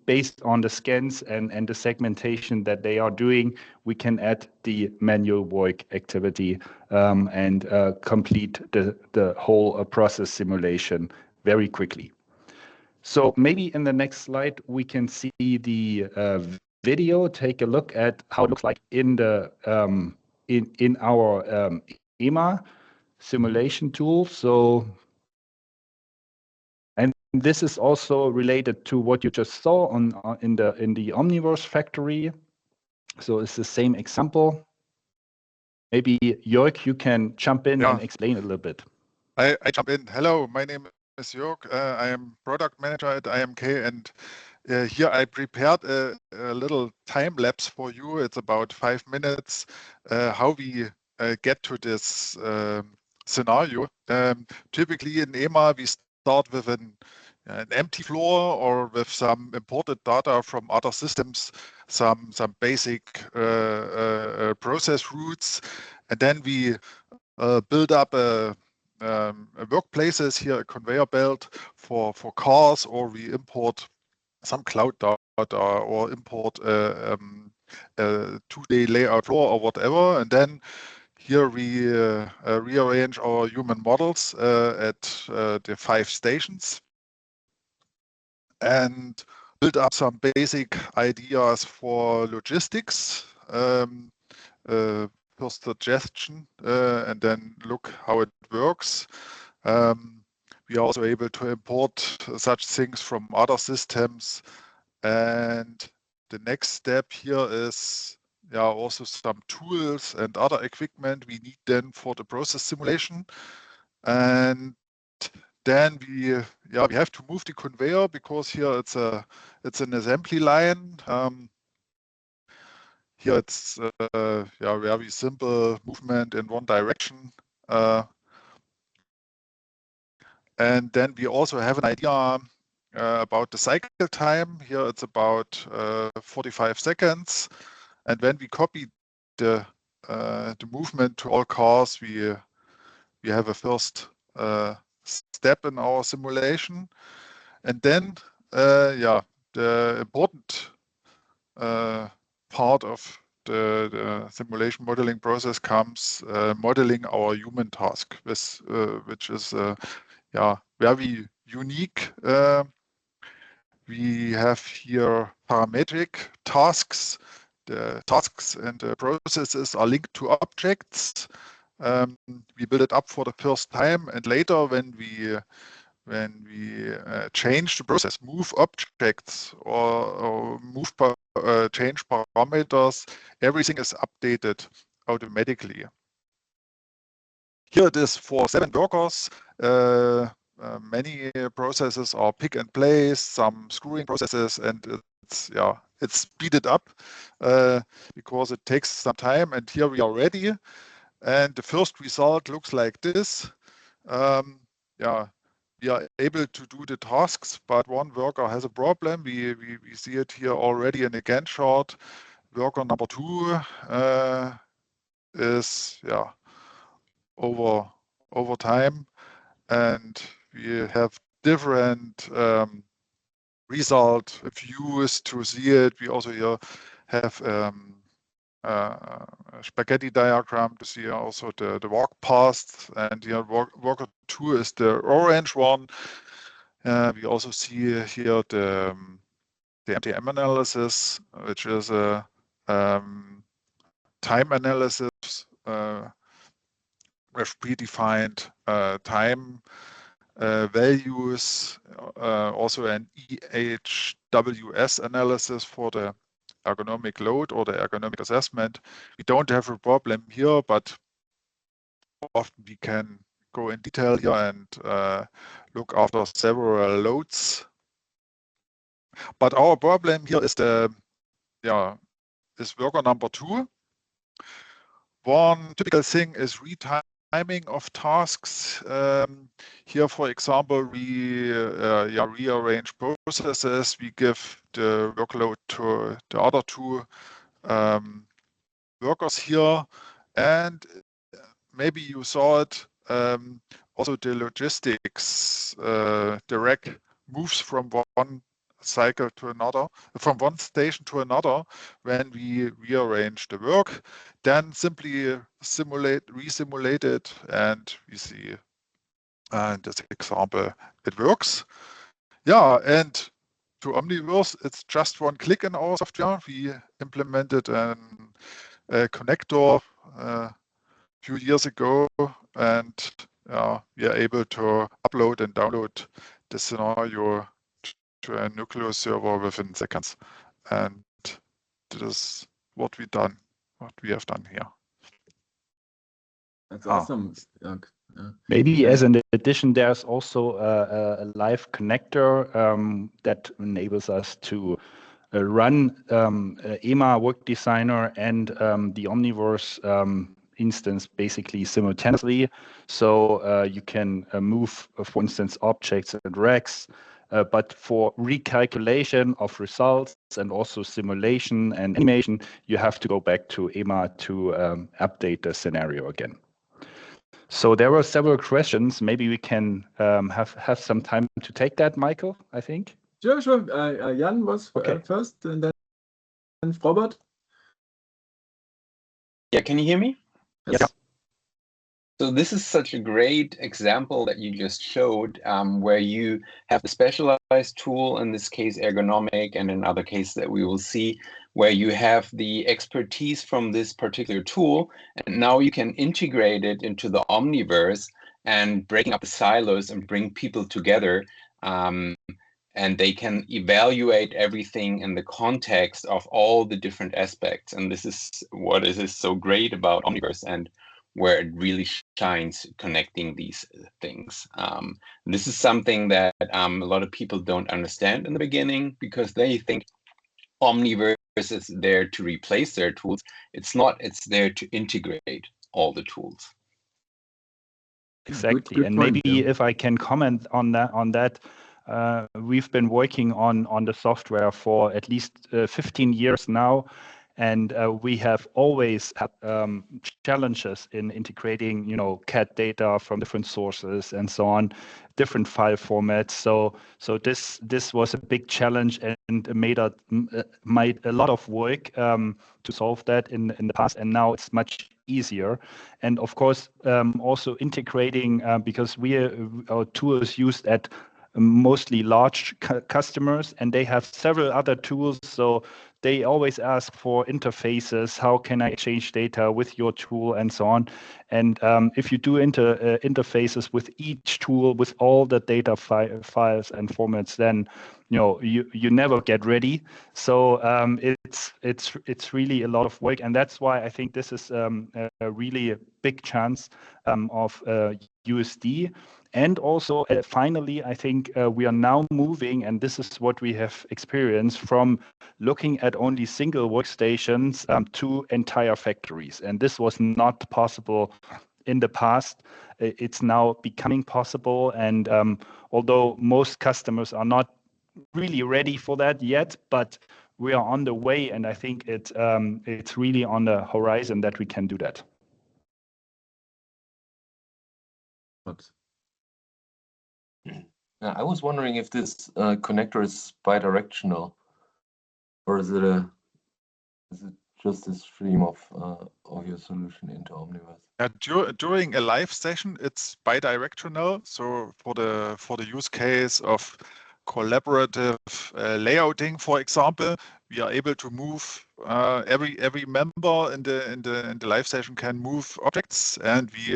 based on the scans and the segmentation that they are doing, we can add the manual work activity and complete the whole process simulation very quickly. So maybe in the next slide, we can see the video, take a look at how it looks like in the in our EMA simulation tool. So, and this is also related to what you just saw in the Omniverse factory. So it's the same example. Maybe Jörg, you can jump in and explain a little bit. I jump in. Hello, my name is Jörg. I am product manager at IMK, and here I prepared a little time lapse for you. It's about 5 minutes how we get to this scenario. Typically in EMA, we start with an empty floor or with some imported data from other systems, some basic process routes, and then we build up workplaces here, a conveyor belt for cars, or we import some cloud data or import a 2-day layout floor or whatever, and then here we rearrange our human models at the 5 stations and build up some basic ideas for logistics. First suggestion, and then look how it works. We are also able to import such things from other systems. And the next step here is also some tools and other equipment we need then for the process simulation. And then we have to move the conveyor because here it's an assembly line. Here it's very simple movement in one direction. And then we also have an idea about the cycle time. Here it's about 45 seconds. And when we copy the movement to all cars, we have a first step in our simulation. And then the important part of the simulation modeling process comes modeling our human task, which is very unique. We have here parametric tasks. The tasks and the processes are linked to objects. We build it up for the first time, and later when we change the process, move objects or change parameters, everything is updated automatically. Here it is for 7 workers. Many processes are pick and place, some screwing processes, and it's speeded up because it takes some time. And here we are ready, and the first result looks like this. We are able to do the tasks, but one worker has a problem. We see it here already in the Gantt chart. Worker number 2 is over time, and we have different result views to see it. We also here have a spaghetti diagram to see also the walk path, and here worker 2 is the orange one. We also see here the MTM analysis, which is a time analysis with predefined time values, also an EHWS analysis for the ergonomic load or the ergonomic assessment. We don't have a problem here, but often we can go in detail here and look after several loads. But our problem here is is worker number 2. One typical thing is retiming of tasks. Here, for example, we rearrange processes. We give the workload to the other 2 workers here, and maybe you saw it. Also, the logistics, the rack moves from one cycle to another, from one station to another when we rearrange the work. Then simply resimulate it, and we see in this example it works. And to Omniverse, it's just one click in our software. We implemented a connector a few years ago, and we are able to upload and download the scenario to a Nucleus server within seconds. And this is what we have done here. That's awesome. Maybe as an addition, there's also a live connector that enables us to run EMA Work Designer and the Omniverse instance basically simultaneously. So you can move, for instance, objects and racks, but for recalculation of results and also simulation and animation, you have to go back to EMA to update the scenario again. So there were several questions. Maybe we can have some time to take that, Michael, I think. Sure. Jan was first, and then Robert. Yeah, can you hear me? Yes. So this is such a great example that you just showed, where you have the specialized tool, in this case ergonomic, and in other cases that we will see, where you have the expertise from this particular tool, and now you can integrate it into the Omniverse and breaking up the silos and bring people together, and they can evaluate everything in the context of all the different aspects. And this is what is so great about Omniverse, and where it really shines connecting these things. This is something that a lot of people don't understand in the beginning, because they think Omniverse is there to replace their tools. It's not, it's there to integrate all the tools. Exactly. Good And point, maybe yeah. if I can comment on that, we've been working on the software for at least 15 years now, and we have always had challenges in integrating, CAD data from different sources and so on, different file formats. So this was a big challenge and made a lot of work to solve that in the past, and now it's much easier. And of course, also integrating because our tool is used at mostly large customers, and they have several other tools. So they always ask for interfaces. How can I exchange data with your tool and so on? And if you do interfaces with each tool with all the data files and formats, then you never get ready. So it's really a lot of work, and that's why I think this is a really big chance of USD. And also, finally, I think we are now moving, and this is what we have experienced, from looking at only single workstations to entire factories. And this was not possible in the past. It's now becoming possible. And although most customers are not really ready for that yet, but we are on the way, and I think it's really on the horizon that we can do that. I was wondering if this connector is bidirectional, or is it just a stream of your solution into Omniverse? During a live session, it's bidirectional. So for the use case of collaborative layouting, for example, we are able to move every member in the live session can move objects, and we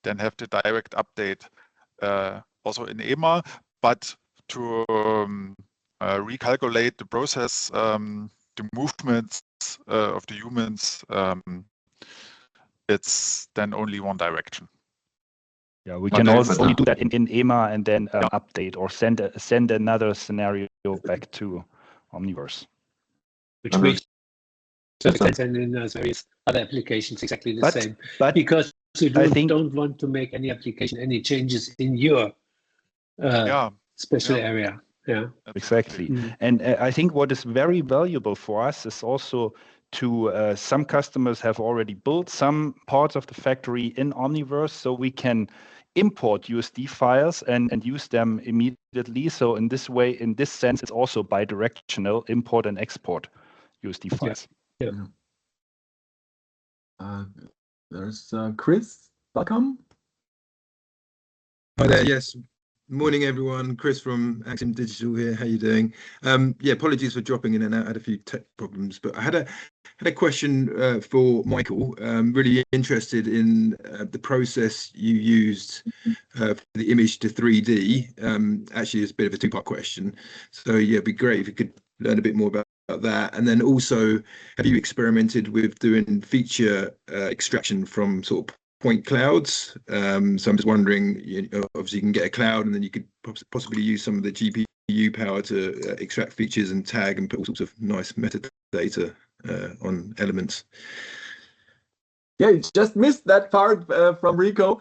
then have the direct update also in EMA. But to recalculate the process, the movements of the humans, it's then only one direction. Yeah, we can also only do that in EMA and then update or send another scenario back to Omniverse. Which makes sense, and in various other applications exactly the same. But because you don't want to make any application, any changes in your special area. Yeah, exactly. And I think what is very valuable for us is also to some customers have already built some parts of the factory in Omniverse, so we can import USD files and use them immediately. So in this way, in this sense, it's also bidirectional import and export USD files. Yeah. There's Chris. Welcome. Hi there. Yes. Morning, everyone. Chris from Axiom Digital here. How you doing? Yeah, apologies for dropping in and out. I had a few tech problems, but I had a question for Michael. Really interested in the process you used for the image to 3D. Actually, it's a bit of a two-part question. So yeah, it'd be great if you could learn a bit more about that. And then also, have you experimented with doing feature extraction from sort of point clouds? So I'm just wondering, obviously you can get a cloud and then you could possibly use some of the GPU power to extract features and tag and put all sorts of nice metadata on elements. Yeah, you just missed that part from Rico,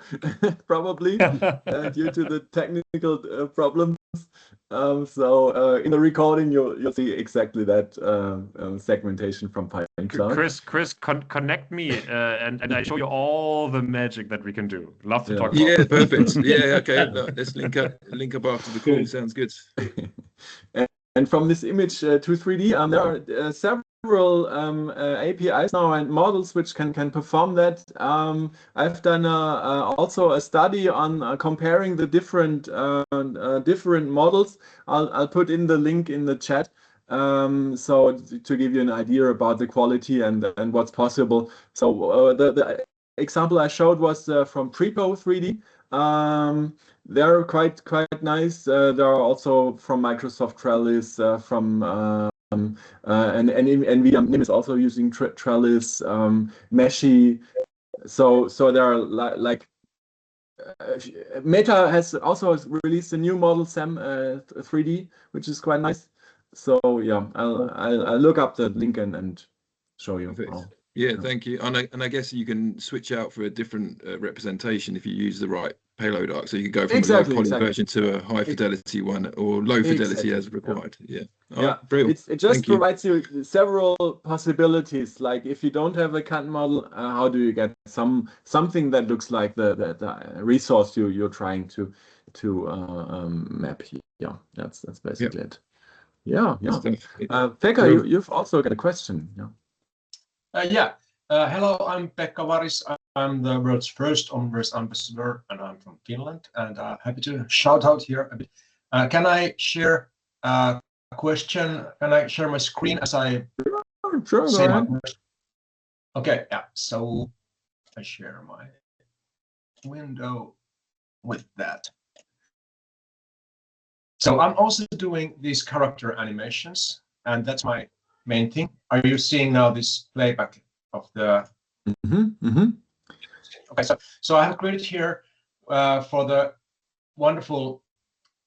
probably due to the technical problems. So in the recording, you'll see exactly that segmentation from Pioneer. Chris, connect me and I show you all the magic that we can do. Love to talk about. Yeah, perfect. Yeah, okay. Let's link up after the call. Sounds good. And from this image to 3D, there are several several APIs now and models which can perform that. I've done also a study on comparing the different models. I'll put in the link in the chat. So to give you an idea about the quality and what's possible. So the example I showed was from Prepo 3D. They're quite nice. There are also from Microsoft Trellis, from and NVIDIA NIM is also using Trellis, Meshi. So there are like Meta has also released a new model, SAM 3D, which is quite nice. So yeah, I'll look up the link and show you. Yeah, thank you. And I guess you can switch out for a different representation if you use the right payload arc. So you can go from a low poly version to a high fidelity one, or low fidelity as required. Yeah. Brilliant. It just provides you several possibilities. Like if you don't have a CAD model, how do you get something that looks like the resource you're trying to map here? Yeah, that's basically it. Yeah. Pekka, you've also got a question. Yeah. Hello, I'm Pekka Varis. I'm the world's first Omniverse ambassador, and I'm from Finland. And happy to shout out here a bit. Can I share a question? Can I share my screen as I say my question? Okay, yeah. So I share my window with that. So I'm also doing these character animations, and that's my main thing. Are you seeing now this playback of the? Okay, so I have created here for the wonderful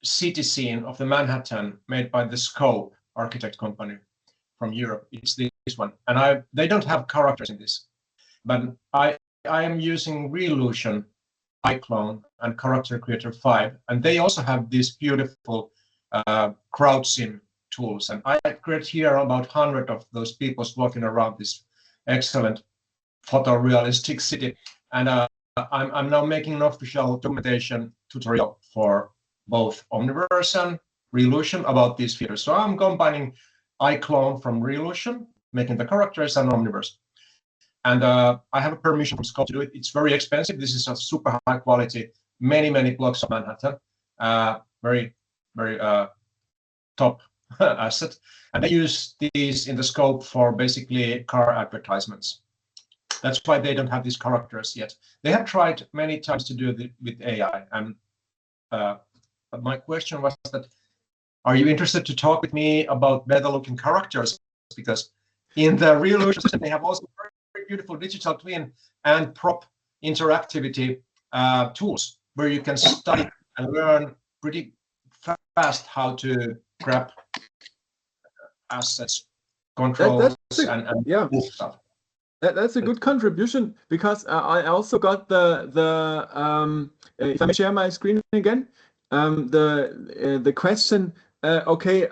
city scene of the Manhattan made by the Scope architect company from Europe. It's this one, and they don't have characters in this, but I am using Reolution, iClone, and Character Creator 5, and they also have these beautiful crowd sim tools, and I create here about 100 of those people walking around this excellent photorealistic city, and I'm now making an official documentation tutorial for both Omniverse and Reolution about these features. So I'm combining iClone from Reolution, making the characters, and Omniverse. And I have a permission from Scope to do it. It's very expensive. This is a super high quality, many blocks of Manhattan, very top asset. And they use these in the Scope for basically car advertisements. That's why they don't have these characters yet. They have tried many times to do it with AI. And but my question was that, are you interested to talk with me about better looking characters? Because in the Reolution system, they have also very beautiful digital twin and prop interactivity tools where you can study and learn pretty fast how to grab assets, controls, and cool stuff. That's a good contribution, because I also got the if I may share my screen again, the question. Okay,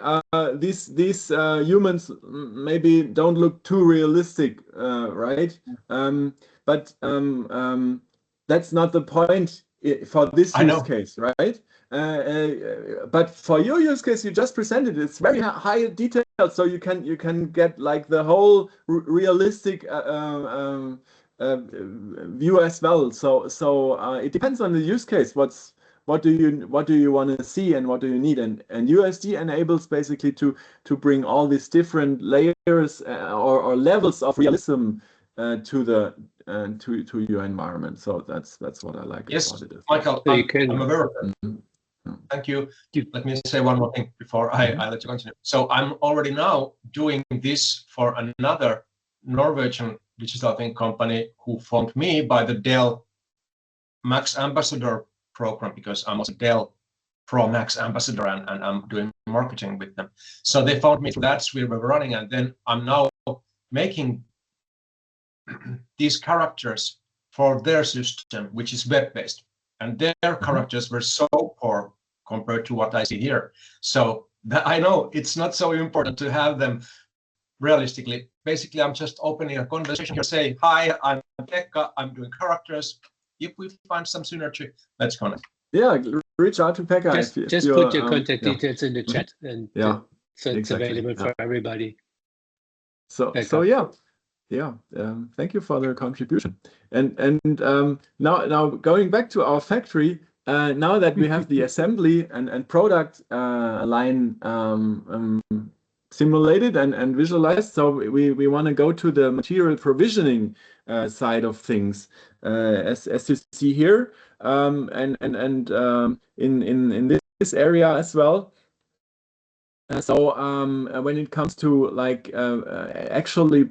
these humans maybe don't look too realistic, right? But that's not the point for this use case, right? But for your use case, you just presented it. It's very high detail, so you can get like the whole realistic view as well. So it depends on the use case. What do you want to see and what do you need? And USD enables basically to bring all these different layers or levels of realism to your environment. So that's what I like about it. Michael, I'm aware of that. Thank you. Let me say one more thing before I let you continue. So I'm already now doing this for another Norwegian digital thing company who phoned me by the Dell Max Ambassador program, because I'm also Dell Pro Max Ambassador and I'm doing marketing with them. So they found me through that. We were running, and then I'm now making these characters for their system, which is web-based. And their characters were so poor compared to what I see here. So I know it's not so important to have them realistically. Basically, I'm just opening a conversation here, say, hi, I'm Pekka, I'm doing characters. If we find some synergy, let's connect. Yeah, reach out to Pekka. Just put your contact details in the chat, and so it's available for everybody. So yeah. Thank you for the contribution. And now going back to our factory. Now that we have the assembly and product line simulated and visualized, so we want to go to the material provisioning side of things, as you see here, and in this area as well. So when it comes to like actually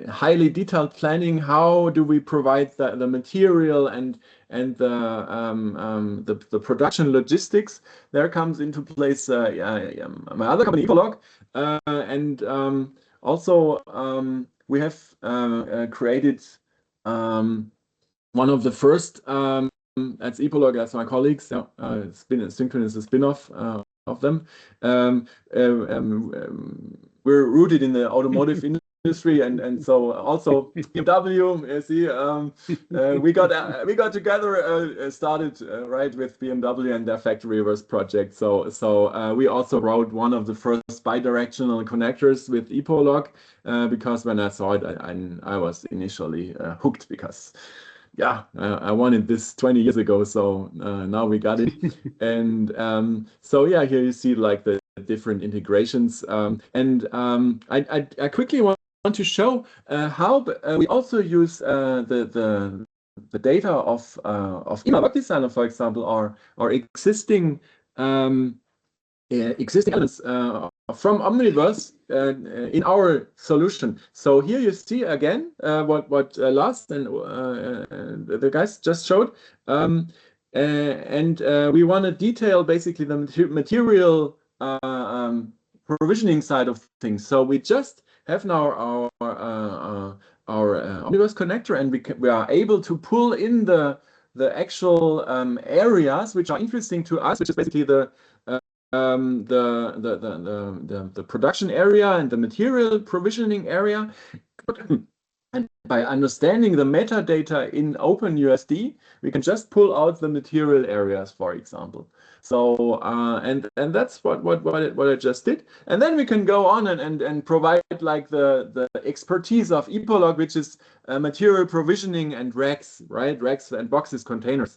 highly detailed planning, how do we provide the material and the production logistics? There comes into place my other company, Epolog, and also we have created one of the first. That's Epolog, that's my colleagues. Synchron is a spin-off of them. We're rooted in the automotive industry, and so also BMW. You see, we got together, started right with BMW and their factory reverse project. So we also wrote one of the first bidirectional connectors with Epolog, because when I saw it, I was initially hooked, because yeah, I wanted this 20 years ago, so now we got it. And so yeah, here you see like the different integrations. And I quickly want to show how we also use the data of Work Designer, for example, or existing elements from Omniverse in our solution. So here you see again what Lars and the guys just showed, and we want to detail basically the material provisioning side of things. So we just have now our Omniverse connector, and we are able to pull in the actual areas which are interesting to us, which is basically the production area and the material provisioning area. And by understanding the metadata in OpenUSD, we can just pull out the material areas, for example. So and that's what I just did. And then we can go on and provide like the expertise of Epolog, which is material provisioning and racks, right? Racks and boxes, containers.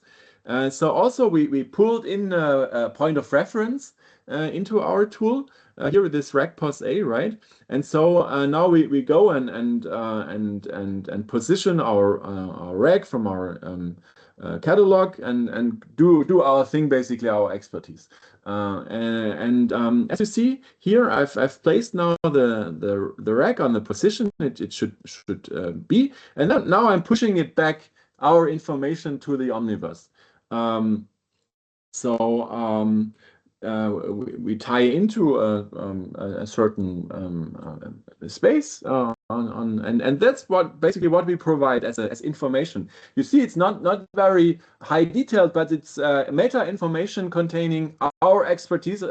So also we pulled in a point of reference into our tool here with this rack pos A, right? And so now we go and position our rack from our catalog and do our thing, basically our expertise. As you see here, I've placed now the rack on the position it should be, and now I'm pushing it back our information to the Omniverse. We tie into a certain space and that's basically what we provide as information. You see, it's not very high detailed, but it's meta information containing our expertise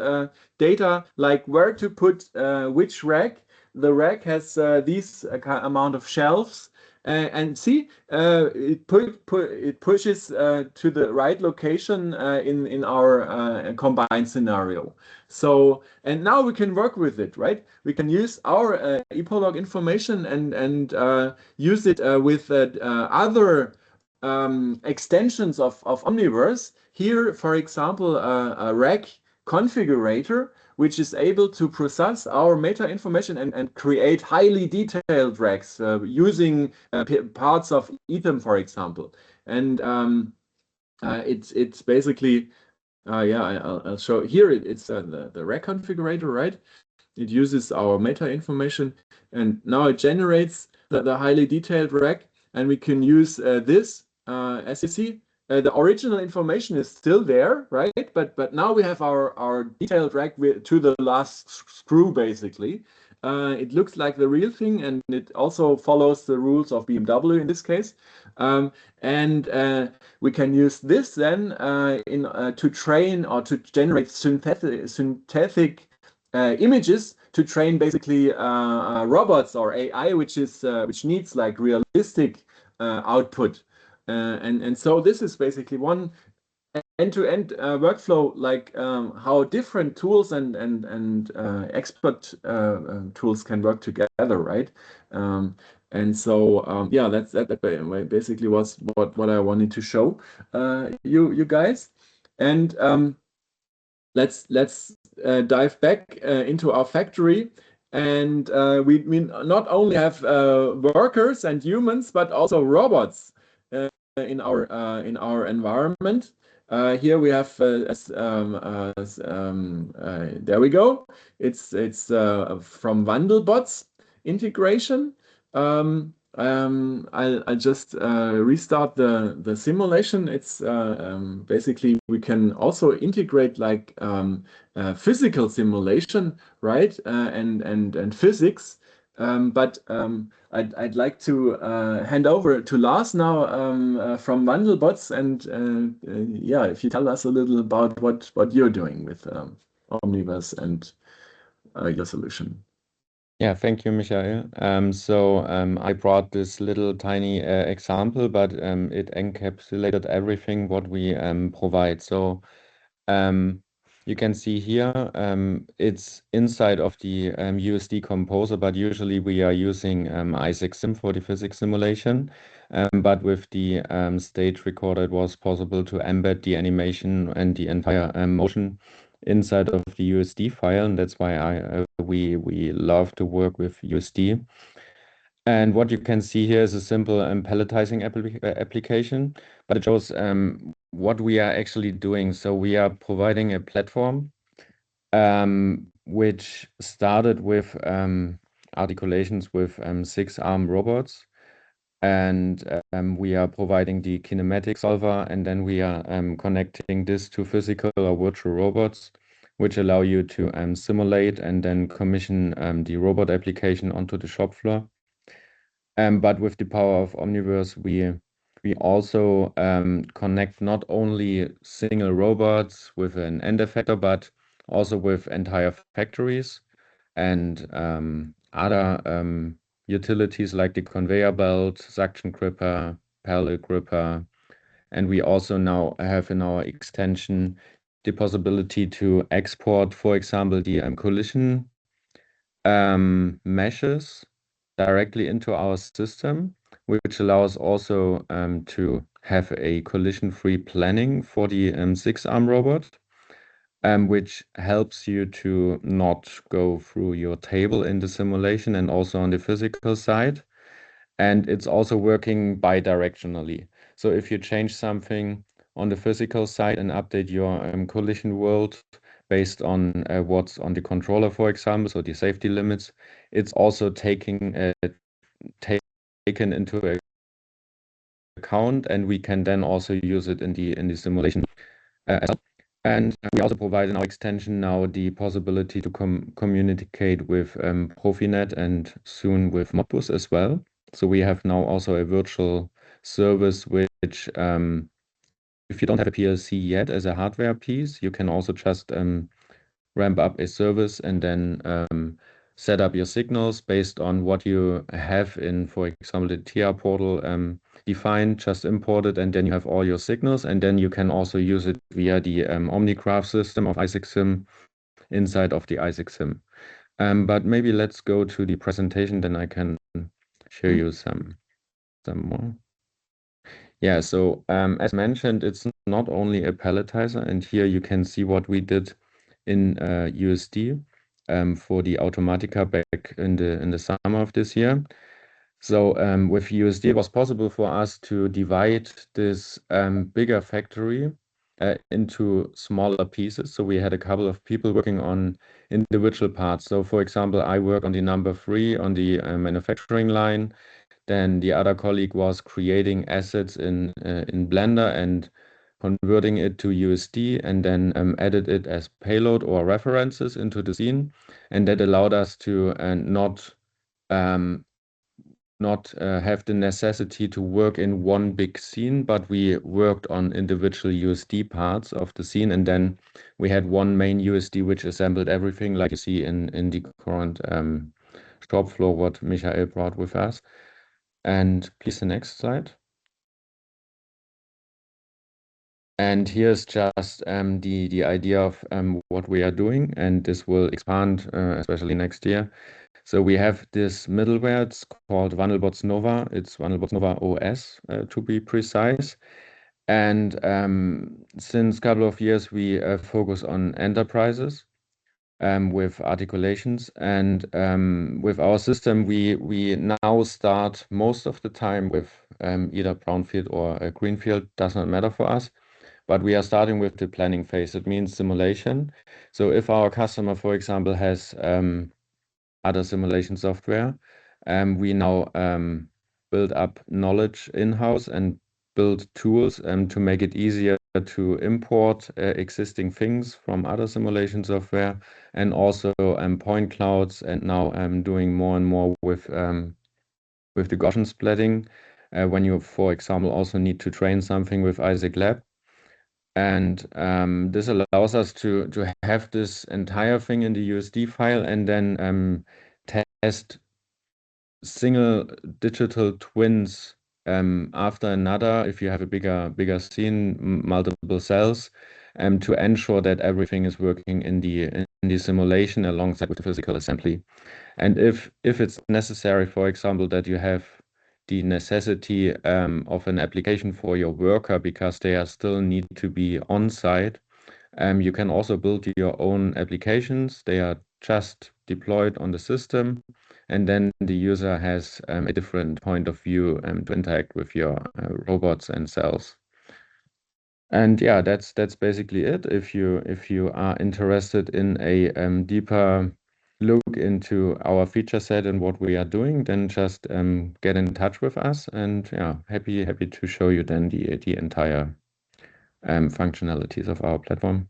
data, like where to put which rack. The rack has these amount of shelves. And see, it pushes to the right location in our combined scenario. So, and now we can work with it, right? We can use our Epolog information and use it with other extensions of Omniverse. Here, for example, a rack configurator, which is able to process our meta information and create highly detailed racks using parts of Ethem, for example. And it's basically, I'll show here. It's the rack configurator, right? It uses our meta information, and now it generates the highly detailed rack, and we can use this, as you see. The original information is still there, right? But now we have our detailed rack to the last screw, basically. It looks like the real thing, and it also follows the rules of BMW in this case. We can use this then to train or to generate synthetic images to train basically robots or AI, which needs like realistic output. And so this is basically one end-to-end workflow, like how different tools and expert tools can work together, right? And so yeah, that basically was what I wanted to show you guys. And let's dive back into our factory. And we not only have workers and humans, but also robots in our environment. Here we have there we go. It's from Wandelbots integration. I'll just restart the simulation. It's basically we can also integrate like physical simulation, right? And physics. But I'd like to hand over to Lars now from Wandelbots, and yeah, if you tell us a little about what you're doing with Omniverse and your solution. Yeah, thank you, Michael. I brought this little tiny example, but it encapsulated everything what we provide. So you can see here it's inside of the USD composer, but usually we are using Isaac Sim for the physics simulation. But with the stage recorder, it was possible to embed the animation and the entire motion inside of the USD file, and that's why we love to work with USD. And what you can see here is a simple palletizing application, but it shows what we are actually doing. So we are providing a platform which started with articulations with 6-arm robots. And we are providing the kinematic solver, and then we are connecting this to physical or virtual robots, which allow you to simulate and then commission the robot application onto the shop floor. But with the power of Omniverse, we also connect not only single robots with an end effector, but also with entire factories and other utilities like the conveyor belt, suction gripper, pallet gripper. And we also now have in our extension the possibility to export, for example, the collision meshes directly into our system, which allows also to have a collision-free planning for the 6-arm robot, which helps you to not go through your table in the simulation and also on the physical side. And it's also working bi-directionally. So if you change something on the physical side and update your collision world based on what's on the controller, for example, so the safety limits, it's also taken into account, and we can then also use it in the simulation as well. And we also provide in our extension now the possibility to communicate with Profinet and soon with Modbus as well. So we have now also a virtual service which, if you don't have a PLC yet as a hardware piece, you can also just ramp up a service and then set up your signals based on what you have in, for example, the TR portal defined, just import it, and then you have all your signals, and then you can also use it via the OmniGraph system of Isaac Sim inside of the Isaac Sim. But maybe let's go to the presentation, then I can show you some more. Yeah, so as mentioned, it's not only a palletizer, and here you can see what we did in USD for the Automatica back in the summer of this year. So with USD, it was possible for us to divide this bigger factory into smaller pieces. So we had a couple of people working on individual parts. So for example, I work on the number 3 on the manufacturing line. Then the other colleague was creating assets in Blender and converting it to USD, and then added it as payload or references into the scene. And that allowed us to not have the necessity to work in one big scene, but we worked on individual USD parts of the scene, and then we had one main USD which assembled everything, like you see in the current shop floor what Michael brought with us. And please, the next slide. And here's just the idea of what we are doing, and this will expand especially next year. So we have this middleware. It's called Wandelbots Nova. It's Wandelbots Nova OS to be precise. And since a couple of years, we focus on enterprises with articulations. And with our system, we now start most of the time with either brownfield or a greenfield, does not matter for us. But we are starting with the planning phase. It means simulation. So if our customer, for example, has other simulation software, we now build up knowledge in-house and build tools to make it easier to import existing things from other simulation software, and also point clouds, and now I'm doing more and more with the Gaussian splitting when you, for example, also need to train something with Isaac Lab. And this allows us to have this entire thing in the USD file, and then test single digital twins after another, if you have a bigger scene, multiple cells, to ensure that everything is working in the simulation alongside with the physical assembly. And if it's necessary, for example, that you have the necessity of an application for your worker because they are still need to be on site, you can also build your own applications. They are just deployed on the system, and then the user has a different point of view to interact with your robots and cells. And yeah, that's basically it. If you are interested in a deeper look into our feature set and what we are doing, then just get in touch with us, and yeah, happy to show you then the entire functionalities of our platform.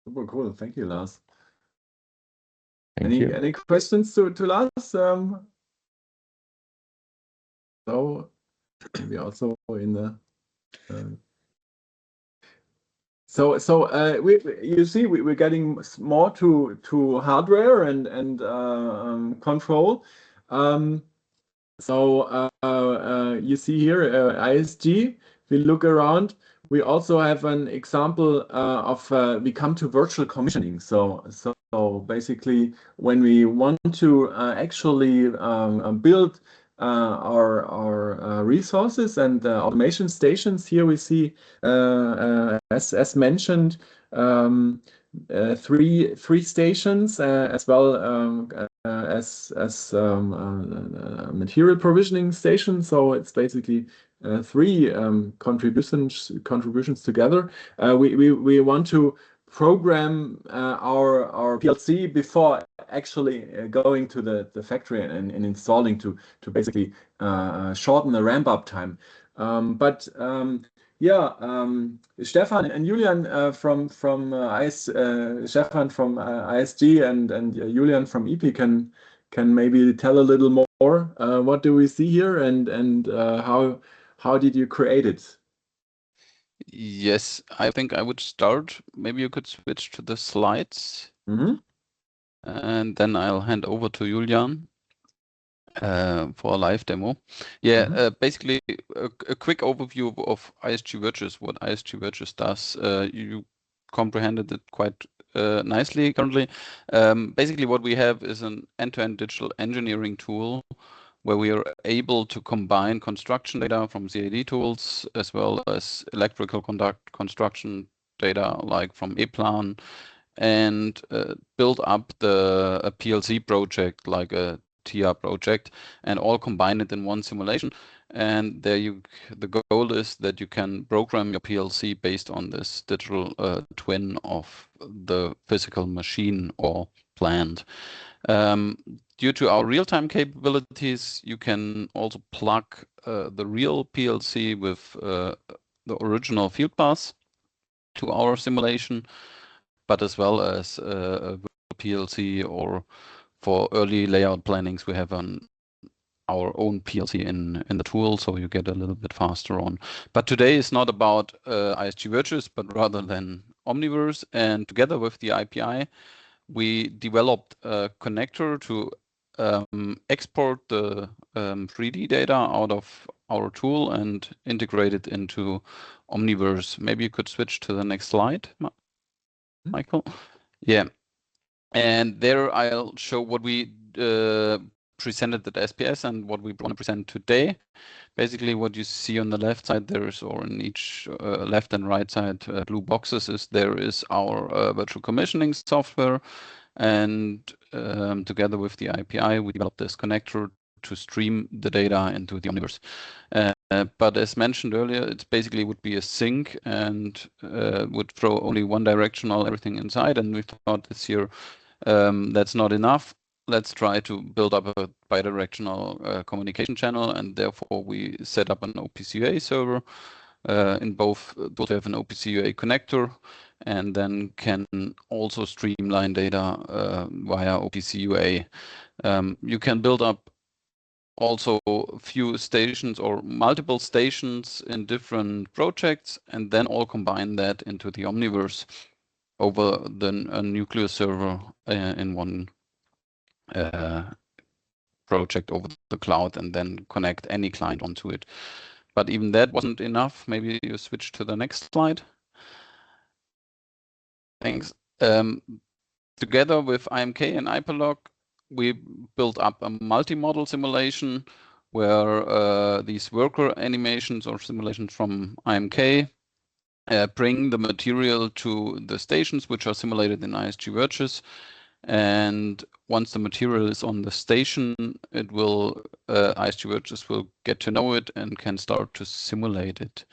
Super cool. Thank you, Lars. Thank you. Any questions to Lars? So we also in the you see we're getting more to hardware and control. You see here ISG. We look around. We also have an example of we come to virtual commissioning. So basically, when we want to actually build our resources and automation stations, here we see, as mentioned, three stations as well as material provisioning stations. So it's basically three contributions together. We want to program our PLC before actually going to the factory and installing to basically shorten the ramp-up time. Stefan and Julian from Stefan from ISG and Julian from EP can maybe tell a little more. What do we see here, and how did you create it? Yes, I think I would start. Maybe you could switch to the slides, and then I'll hand over to Julian for a live demo. Basically a quick overview of ISG Virtuous, what ISG Virtuous does. You comprehended it quite nicely currently. Basically what we have is an end-to-end digital engineering tool where we are able to combine construction data from CAD tools as well as electrical construction data like from ePlan, and build up a PLC project like a TIA project, and all combine it in one simulation. And there the goal is that you can program your PLC based on this digital twin of the physical machine or plant. Due to our real-time capabilities, you can also plug the real PLC with the original field bus to our simulation, but as well as a PLC, or for early layout plannings, we have our own PLC in the tool, so you get a little bit faster on. But today is not about ISG Virtuous, but rather than Omniverse, and together with the IPI, we developed a connector to export the 3D data out of our tool and integrate it into Omniverse. Maybe you could switch to the next slide, Michael. Yeah. And there I'll show what we presented at SPS and what we want to present today. Basically, what you see on the left side there is, or in each left and right side blue boxes, is there is our virtual commissioning software. And together with the API, we developed this connector to stream the data into the Omniverse. But as mentioned earlier, it basically would be a sink and would throw only one directional everything inside. And we thought this year that's not enough. Let's try to build up a bidirectional communication channel, and therefore we set up an OPC-UA server. In both have an OPC-UA connector, and then can also streamline data via OPC-UA. You can build up also a few stations or multiple stations in different projects, and then all combine that into the Omniverse over a Nucleus server in one project over the cloud, and then connect any client onto it. But even that wasn't enough. Maybe you switch to the next slide. Thanks. Together with IMK and Hyperlog, we built up a multi-model simulation where these worker animations or simulations from IMK bring the material to the stations, which are simulated in ISG Virtues. And once the material is on the station, it will ISG Virtues will get to know it and can start to simulate it.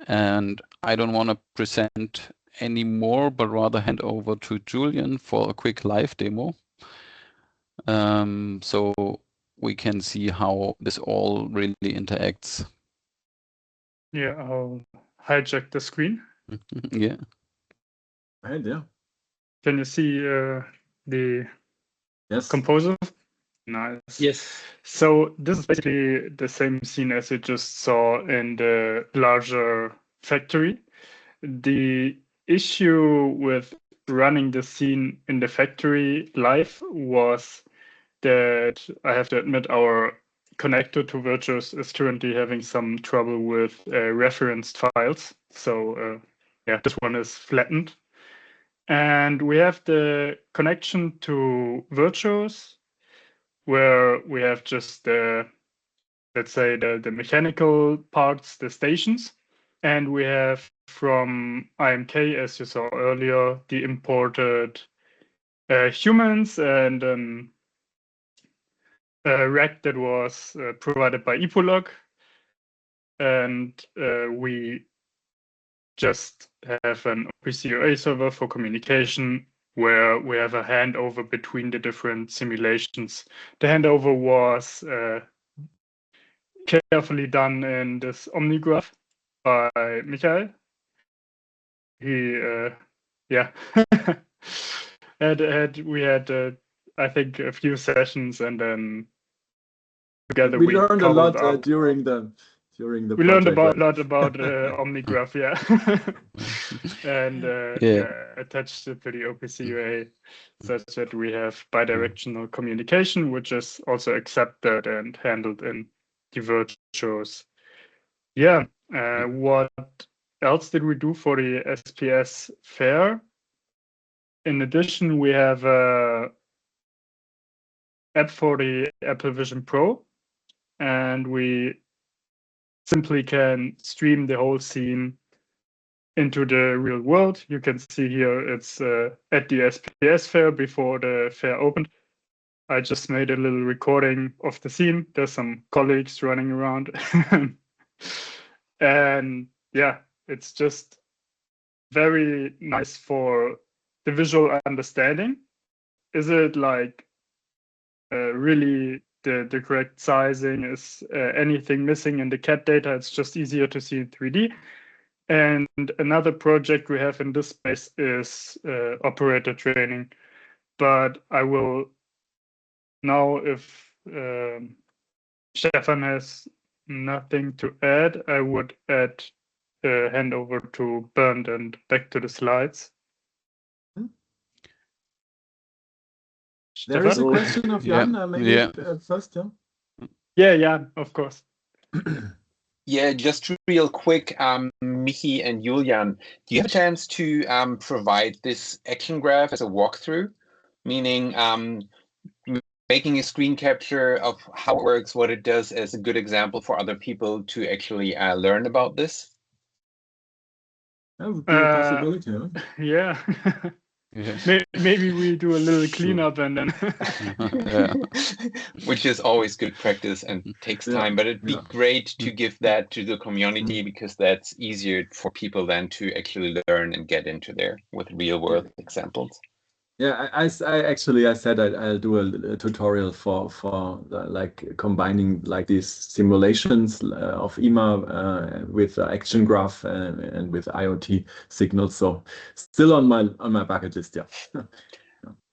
And I don't want to present any more, but rather hand over to Julian for a quick live demo. So we can see how this all really interacts. Yeah, I'll hijack the screen. Yeah. Right, yeah. Can you see the composer? Nice. Yes. So this is basically the same scene as you just saw in the larger factory. The issue with running the scene in the factory live was that I have to admit our connector to Virtuos is currently having some trouble with referenced files. So yeah, this one is flattened. And we have the connection to Virtuos, where we have just the, let's say, the mechanical parts, the stations. And we have from IMK, as you saw earlier, the imported humans and a rack that was provided by Epolog. And we just have an OPC-UA server for communication where we have a handover between the different simulations. The handover was carefully done in this OmniGraph by Michael. He, yeah, we had I think a few sessions, and then together we learned a lot during the we learned a lot about OmniGraph, yeah. And attached it to the OPC-UA such that we have bidirectional communication, which is also accepted and handled in the Virtuos. Yeah, what else did we do for the SPS fair? In addition, we have an app for the Apple Vision Pro, and we simply can stream the whole scene into the real world. You can see here it's at the SPS fair before the fair opened. I just made a little recording of the scene. There's some colleagues running around. And yeah, it's just very nice for the visual understanding. Is it like really the correct sizing? Is anything missing in the CAD data? It's just easier to see in 3D. And another project we have in this space is operator training. But I will now, if Stefan has nothing to add, I would hand over to Bernd and back to the slides. There is a question of Jan, maybe first, yeah? Yeah, of course. Yeah, just real quick, Michi and Julian, do you have a chance to provide this action graph as a walkthrough? Meaning making a screen capture of how it works, what it does, as a good example for other people to actually learn about this? That would be a possibility, huh? Yeah. Yeah. Maybe we do a little cleanup and then. Yeah. Which is always good practice and takes time, but it'd be great to give that to the community because that's easier for people then to actually learn and get into there with real world examples. Yeah, I said I'll do a tutorial for like combining like these simulations of EMA with action graph and with IoT signals. So still on my bucket list. Yeah.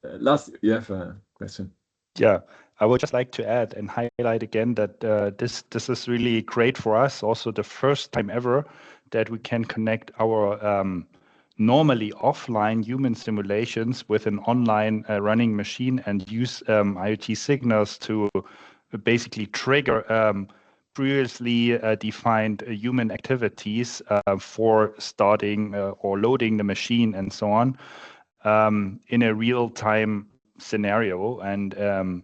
Last, you have a question? Yeah, I would just like to add and highlight again that this is really great for us. Also, the first time ever that we can connect our normally offline human simulations with an online running machine and use IoT signals to basically trigger previously defined human activities for starting or loading the machine and so on in a real-time scenario. And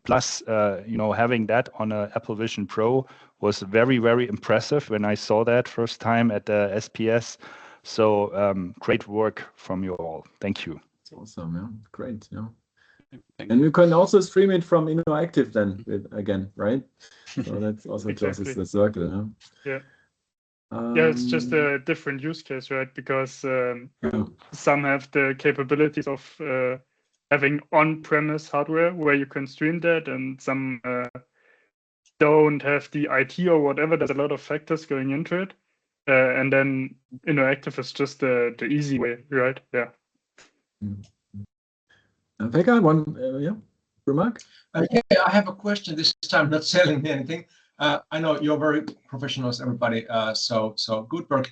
plus, having that on a Apple Vision Pro was very, very impressive when I saw that first time at the SPS. So great work from you all. Thank you. It's awesome. Yeah, great. Yeah. And you can also stream it from InnoActive then again, right? So that's also Exactly. just the circle. Huh? Yeah. Yeah, it's just a different use case, right? Because some have the capabilities of having on-premise hardware where you can stream that, and some don't have the IT or whatever. There's a lot of factors going into it, and then InnoActive is just the easy way, right? Yeah. Pekka, one remark? Yeah, I have a question this time, not selling me anything. I know you're very professionals, everybody, so good work.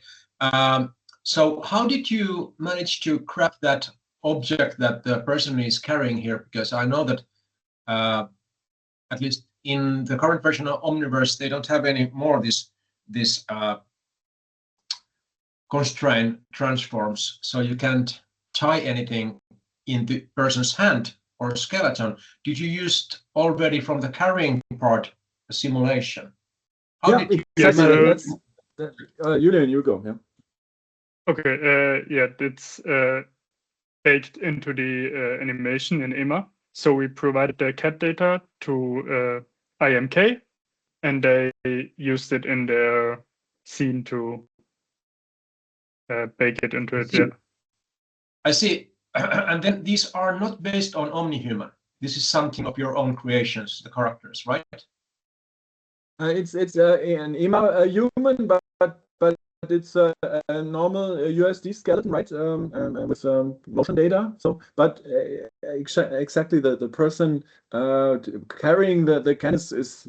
So how did you manage to craft that object that the person is carrying here? Because I know that at least in the current version of Omniverse, they don't have any more this constraint transforms, so you can't tie anything in the person's hand or skeleton. Did you use already from the carrying part a simulation? Exactly. Julian, you go. Yeah. Okay. Yeah, it's baked into the animation in EMA. So we provided the CAD data to IMK, and they used it in their scene to bake it into it. Yeah. I see. And then these are not based on OmniHuman. This is something of your own creations, the characters, right? It's an EMA human, but it's a normal USD skeleton, right? With motion data. So, but exactly the person carrying the canvas is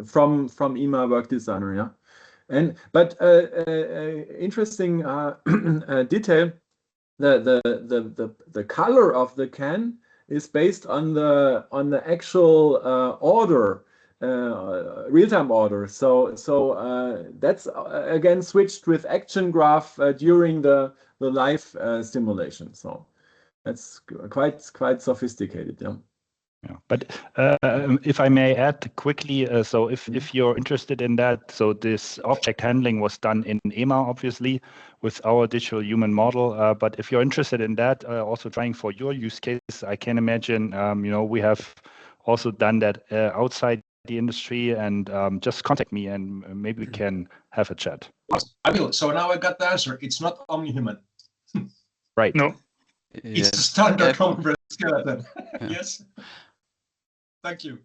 from EMA Work Designer, yeah. But interesting detail. The color of the can is based on the actual order, real-time order. So that's again switched with action graph during the live simulation. So that's quite sophisticated. Yeah. Yeah, but if I may add quickly, so if you're interested in that, so this object handling was done in EMA, obviously, with our digital human model. But if you're interested in that, also trying for your use case, I can imagine, we have also done that outside the industry, and just contact me and maybe we can have a chat. I will. So now I got the answer. It's not OmniHuman. Right. No. It's a standard Omniverse skeleton. Yes. Thank you.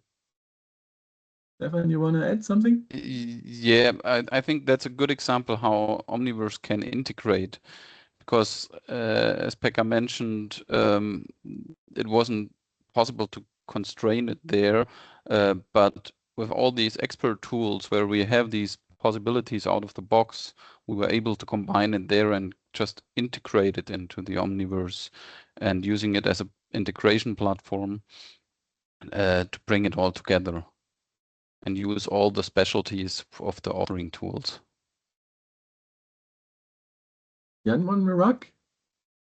Stefan, you want to add something? Yeah, I think that's a good example how Omniverse can integrate, because as Pekka mentioned, it wasn't possible to constrain it there, but with all these expert tools where we have these possibilities out of the box, we were able to combine it there and just integrate it into the Omniverse and using it as an integration platform to bring it all together. and use all the specialties of the authoring tools. Jan van Merak?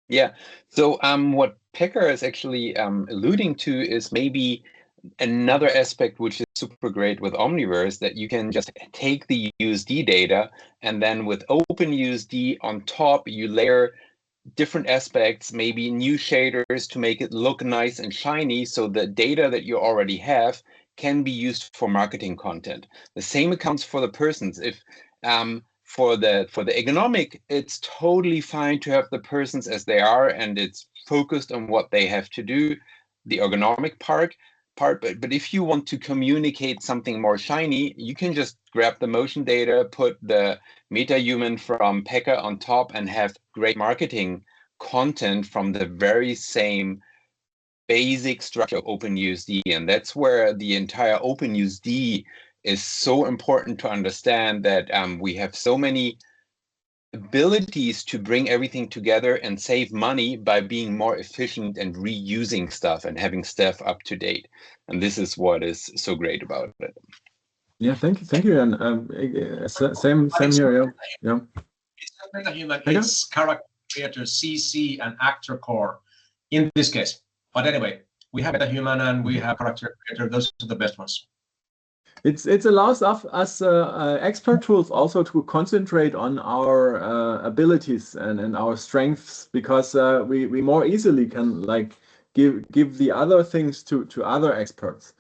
Yeah. So what Pekka is actually alluding to is maybe another aspect which is super great with Omniverse, that you can just take the USD data and then with OpenUSD on top, you layer different aspects, maybe new shaders to make it look nice and shiny. So the data that you already have can be used for marketing content. The same accounts for the persons. If for the ergonomic, it's totally fine to have the persons as they are, and it's focused on what they have to do, the ergonomic part. But if you want to communicate something more shiny, you can just grab the motion data, put the MetaHuman from Pekka on top, and have great marketing content from the very same basic structure of OpenUSD. And that's where the entire OpenUSD is so important to understand, that we have so many abilities to bring everything together and save money by being more efficient and reusing stuff and having stuff up to date. And this is what is so great about it. Yeah, thank you, Jan. Same here. Yeah. MetaHuman is character creator, CC, and actor core in this case. But anyway, we have MetaHuman and we have character creator. Those are the best ones. It allows us expert tools also to concentrate on our abilities and our strengths, because we more easily can like give the other things to other experts.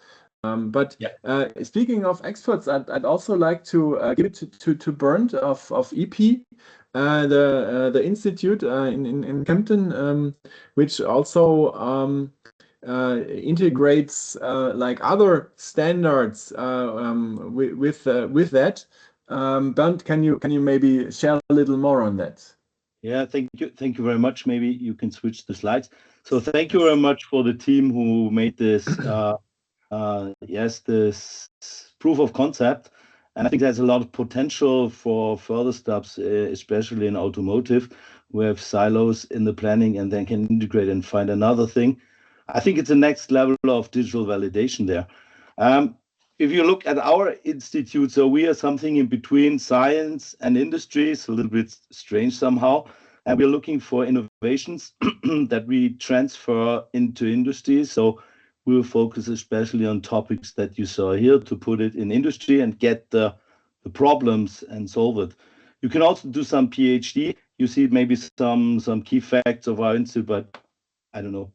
But speaking of experts, I'd also like to give it to Bernd of EP, the institute in Kempten, which also integrates like other standards with that. Bernd, can you maybe share a little more on that? Yeah, thank you very much. Maybe you can switch the slides. So thank you very much for the team who made this this proof of concept. And I think there's a lot of potential for further steps, especially in automotive. We have silos in the planning and then can integrate and find another thing. I think it's the next level of digital validation there. If you look at our institute, so we are something in between science and industry. It's a little bit strange somehow. And we're looking for innovations that we transfer into industry. So we'll focus especially on topics that you saw here to put it in industry and get the problems and solve it. You can also do some PhD. You see maybe some key facts of our institute, but I don't know.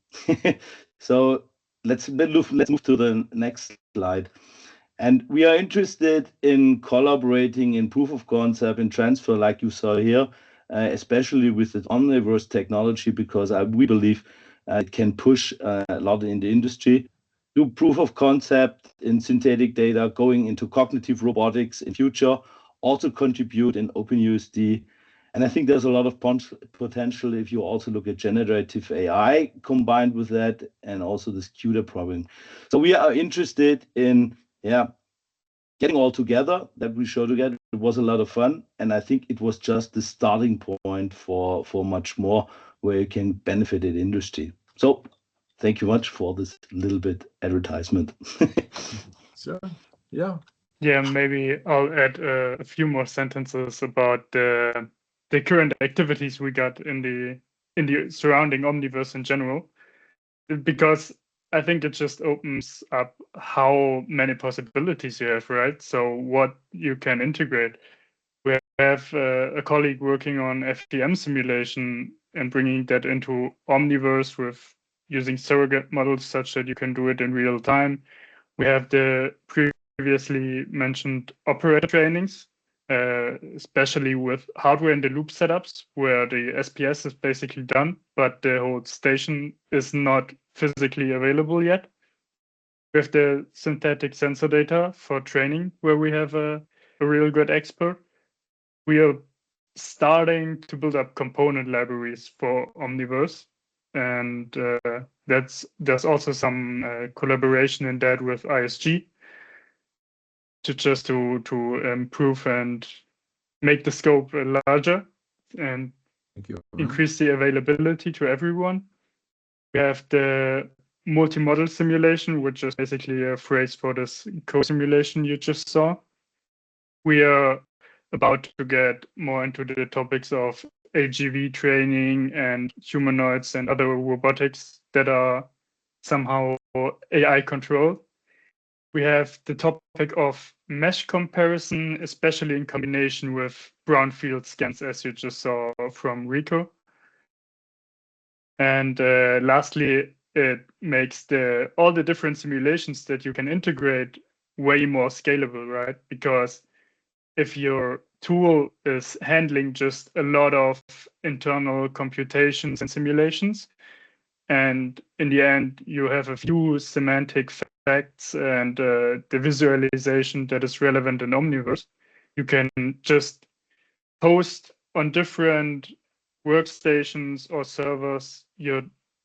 So let's move to the next slide. And we are interested in collaborating in proof of concept and transfer, like you saw here, especially with the Omniverse technology, because we believe it can push a lot in the industry. Do proof of concept in synthetic data, going into cognitive robotics in future, also contribute in OpenUSD. And I think there's a lot of potential if you also look at generative AI combined with that, and also this CUDA problem. So we are interested in getting all together that we show together. It was a lot of fun, and I think it was just the starting point for much more where you can benefit in industry. So thank you much for this little bit advertisement. Sure. Yeah. Yeah, maybe I'll add a few more sentences about the current activities we got in the surrounding Omniverse in general, because I think it just opens up how many possibilities you have, right? So what you can integrate. We have a colleague working on FDM simulation and bringing that into Omniverse with using surrogate models such that you can do it in real time. We have the previously mentioned operator trainings, especially with hardware in the loop setups, where the SPS is basically done, but the whole station is not physically available yet. We have the synthetic sensor data for training, where we have a real good expert. We are starting to build up component libraries for Omniverse, and there's also some collaboration in that with ISG to improve and make the scope larger and increase the availability to everyone. We have the multimodal simulation, which is basically a phrase for this co-simulation you just saw. We are about to get more into the topics of AGV training and humanoids and other robotics that are somehow AI controlled. We have the topic of mesh comparison, especially in combination with brownfield scans, as you just saw from Rico. And lastly, it makes all the different simulations that you can integrate way more scalable, right? Because if your tool is handling just a lot of internal computations and simulations, and in the end, you have a few semantic facts and the visualization that is relevant in Omniverse, you can just host on different workstations or servers your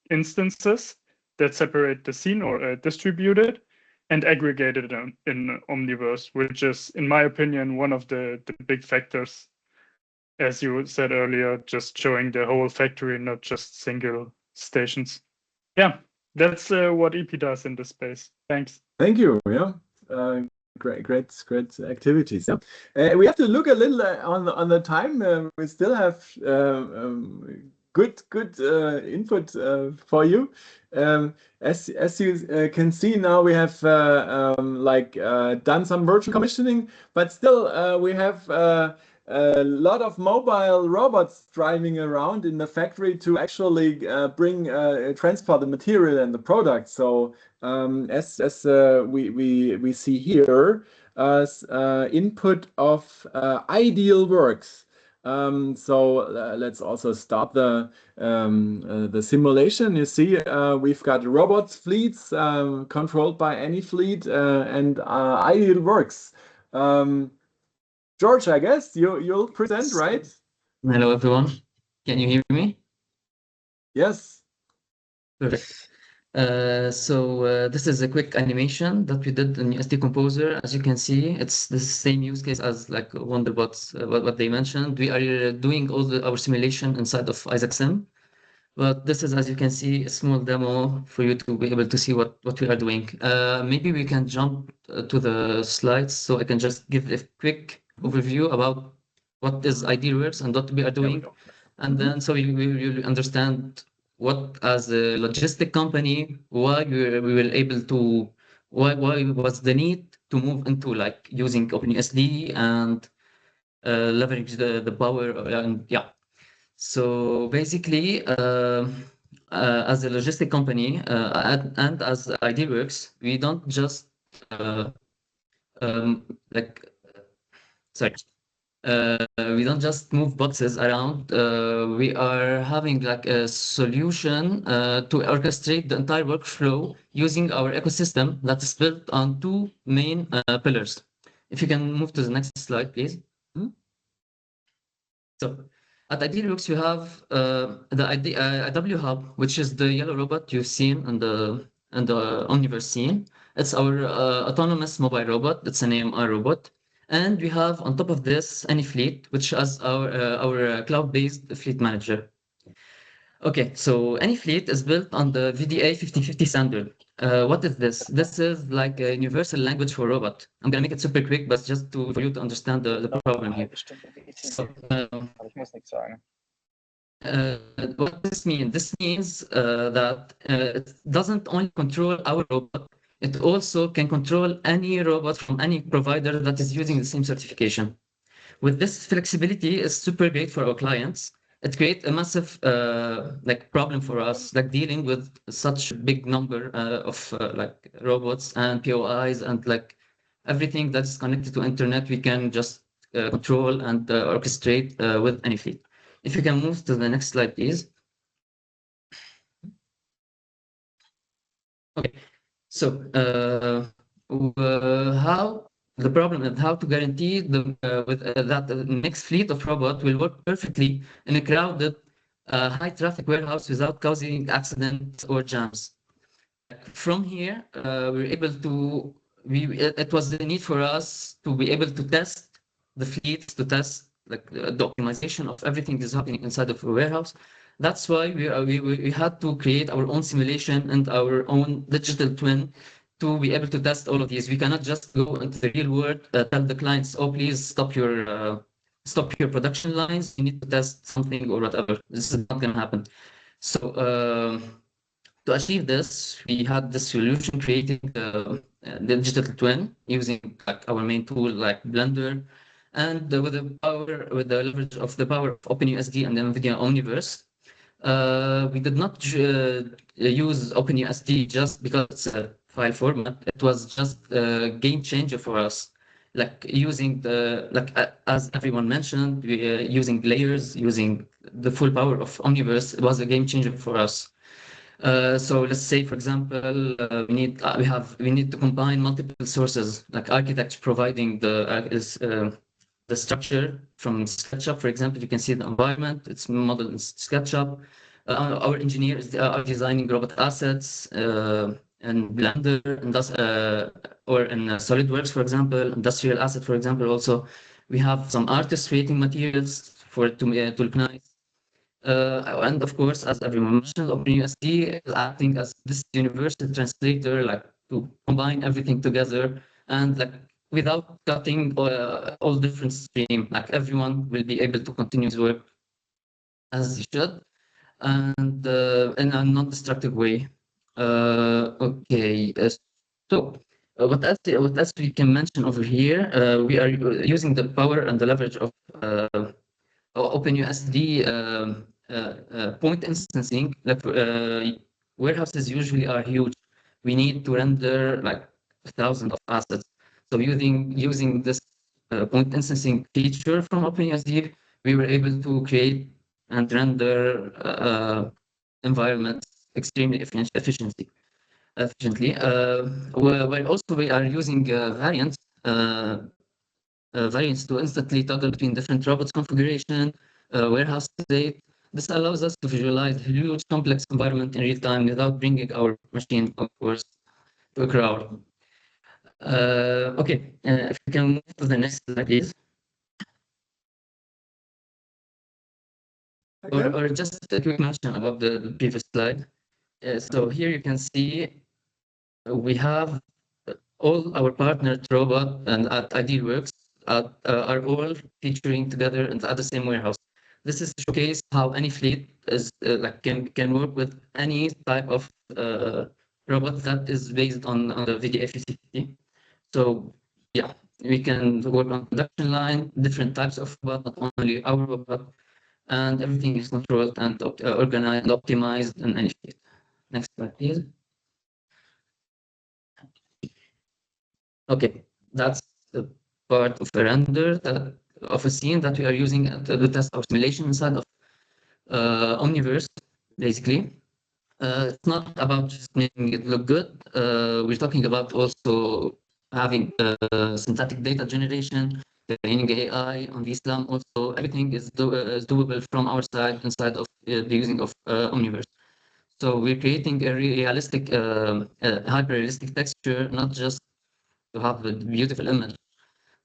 instances that separate the scene or distribute it and aggregate it in Omniverse, which is, in my opinion, one of the big factors, as you said earlier, just showing the whole factory, not just single stations. Yeah, that's what EP does in this space. Thanks. Thank you. Yeah, great activities. Yeah, we have to look a little on the time. We still have good input for you. As you can see now, we have done some virtual commissioning, but still we have a lot of mobile robots driving around in the factory to actually transport the material and the product. So as we see here, input of ideal works. So let's also start the simulation. You see, we've got robots fleets controlled by any fleet and ideal works. George, I guess you'll present, right? Hello, everyone. Can you hear me? Yes. Perfect. This is a quick animation that we did in USD Composer. As you can see, it's the same use case as like Wonderbots, what they mentioned. We are doing all our simulation inside of IsaacSim. But this is, as you can see, a small demo for you to be able to see what we are doing. Maybe we can jump to the slides so I can just give a quick overview about what is Idealworks and what we are doing. And then so we will understand what, as a logistic company, why we were able to, why was the need to move into like using OpenUSD and leverage the power and yeah. So basically, as a logistic company and as Idealworks, we don't just we don't just move boxes around. We are having like a solution to orchestrate the entire workflow using our ecosystem that is built on two main pillars. If you can move to the next slide, please. So at Idealworks, you have the IW Hub, which is the yellow robot you've seen in the Omniverse scene. It's our autonomous mobile robot. It's an AMR robot. And we have on top of this AnyFleet, which is our cloud-based fleet manager. Okay, so AnyFleet is built on the VDA 1550 standard. What is this? This is like a universal language for robot. I'm gonna make it super quick, but just for you to understand the problem here. So, what this means? This means that it doesn't only control our robot, it also can control any robot from any provider that is using the same certification. With this flexibility, is super great for our clients. It creates a massive like problem for us, like dealing with such a big number of like robots and POIs and like everything that's connected to internet. We can just control and orchestrate with AnyFleet. If you can move to the next slide, please. Okay, so how the problem is how to guarantee that the next fleet of robots will work perfectly in a crowded, high traffic warehouse without causing accidents or jams. From here, we were able to. It was the need for us to be able to test the fleets, to test like the optimization of everything is happening inside of a warehouse, That's why we had to create our own simulation and our own digital twin to be able to test all of these. We cannot just go into the real world, tell the clients, oh, please stop your production lines. You need to test something or whatever. This is not going to happen. So to achieve this, we had this solution creating the digital twin using like our main tool like Blender, and with the leverage of the power of OpenUSD and NVIDIA Omniverse. We did not use OpenUSD just because it's a file format. It was just a game changer for us. Like using as everyone mentioned, using layers, using the full power of Omniverse, it was a game changer for us. So let's say, for example, we need to combine multiple sources, like architects providing the structure from SketchUp. For example, you can see the environment, it's modeled in SketchUp. Our engineers are designing robot assets in Blender, or in SolidWorks, for example, industrial asset, for example. Also, we have some artists creating materials for it to look nice. And of course, as everyone mentioned, OpenUSD is acting as this universal translator, like to combine everything together and like without cutting all different streams. Like everyone will be able to continue his work as he should, and in a non-destructive way. Okay, so what else we can mention over here? We are using the power and the leverage of OpenUSD point instancing. Like warehouses usually are huge. We need to render like thousands of assets. So using this point instancing feature from OpenUSD, we were able to create and render environments extremely efficiently. While also we are using variants to instantly toggle between different robots configuration, warehouse state. This allows us to visualize huge complex environment in real time without bringing our machine, of course, to a crowd. Okay, if we can move to the next slide, please. Okay. Or just a quick mention about the previous slide. So here you can see we have all our partnered robot and at Idealworks are all featuring together at the same warehouse. This is to showcase how any fleet is can work with any type of robot that is based on the VDA 50. So yeah, we can work on production line, different types of robot, not only our robot, and everything is controlled and organized and optimized in any fleet. Next slide, please. Okay, that's the part of a render of a scene that we are using to test our simulation inside of Omniverse, basically. It's not about just making it look good. We're talking about also having synthetic data generation, training AI on VSLAM. Also, everything is doable from our side inside of the using of Omniverse. So we're creating a realistic, hyper-realistic texture, not just to have a beautiful image,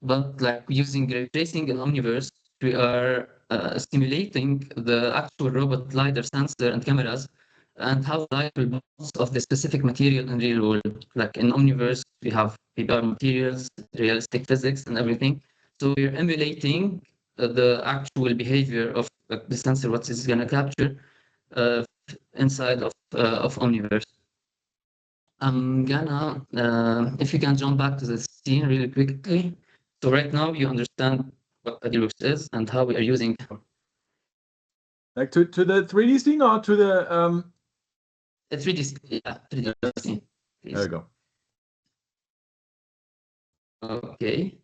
but like using ray tracing in Omniverse, we are simulating the actual robot LiDAR sensor and cameras and how light will bounce off the specific material in real world. Like in Omniverse, we have PBR materials, realistic physics and everything. So we're emulating the actual behavior of the sensor, what it's going to capture inside of Omniverse. I'm gonna, if you can jump back to the scene really quickly. So right now you understand what Idealworks is and how we are using. Like to the 3D scene or to the 3D, yeah, 3D scene. Please. There we go. Okay.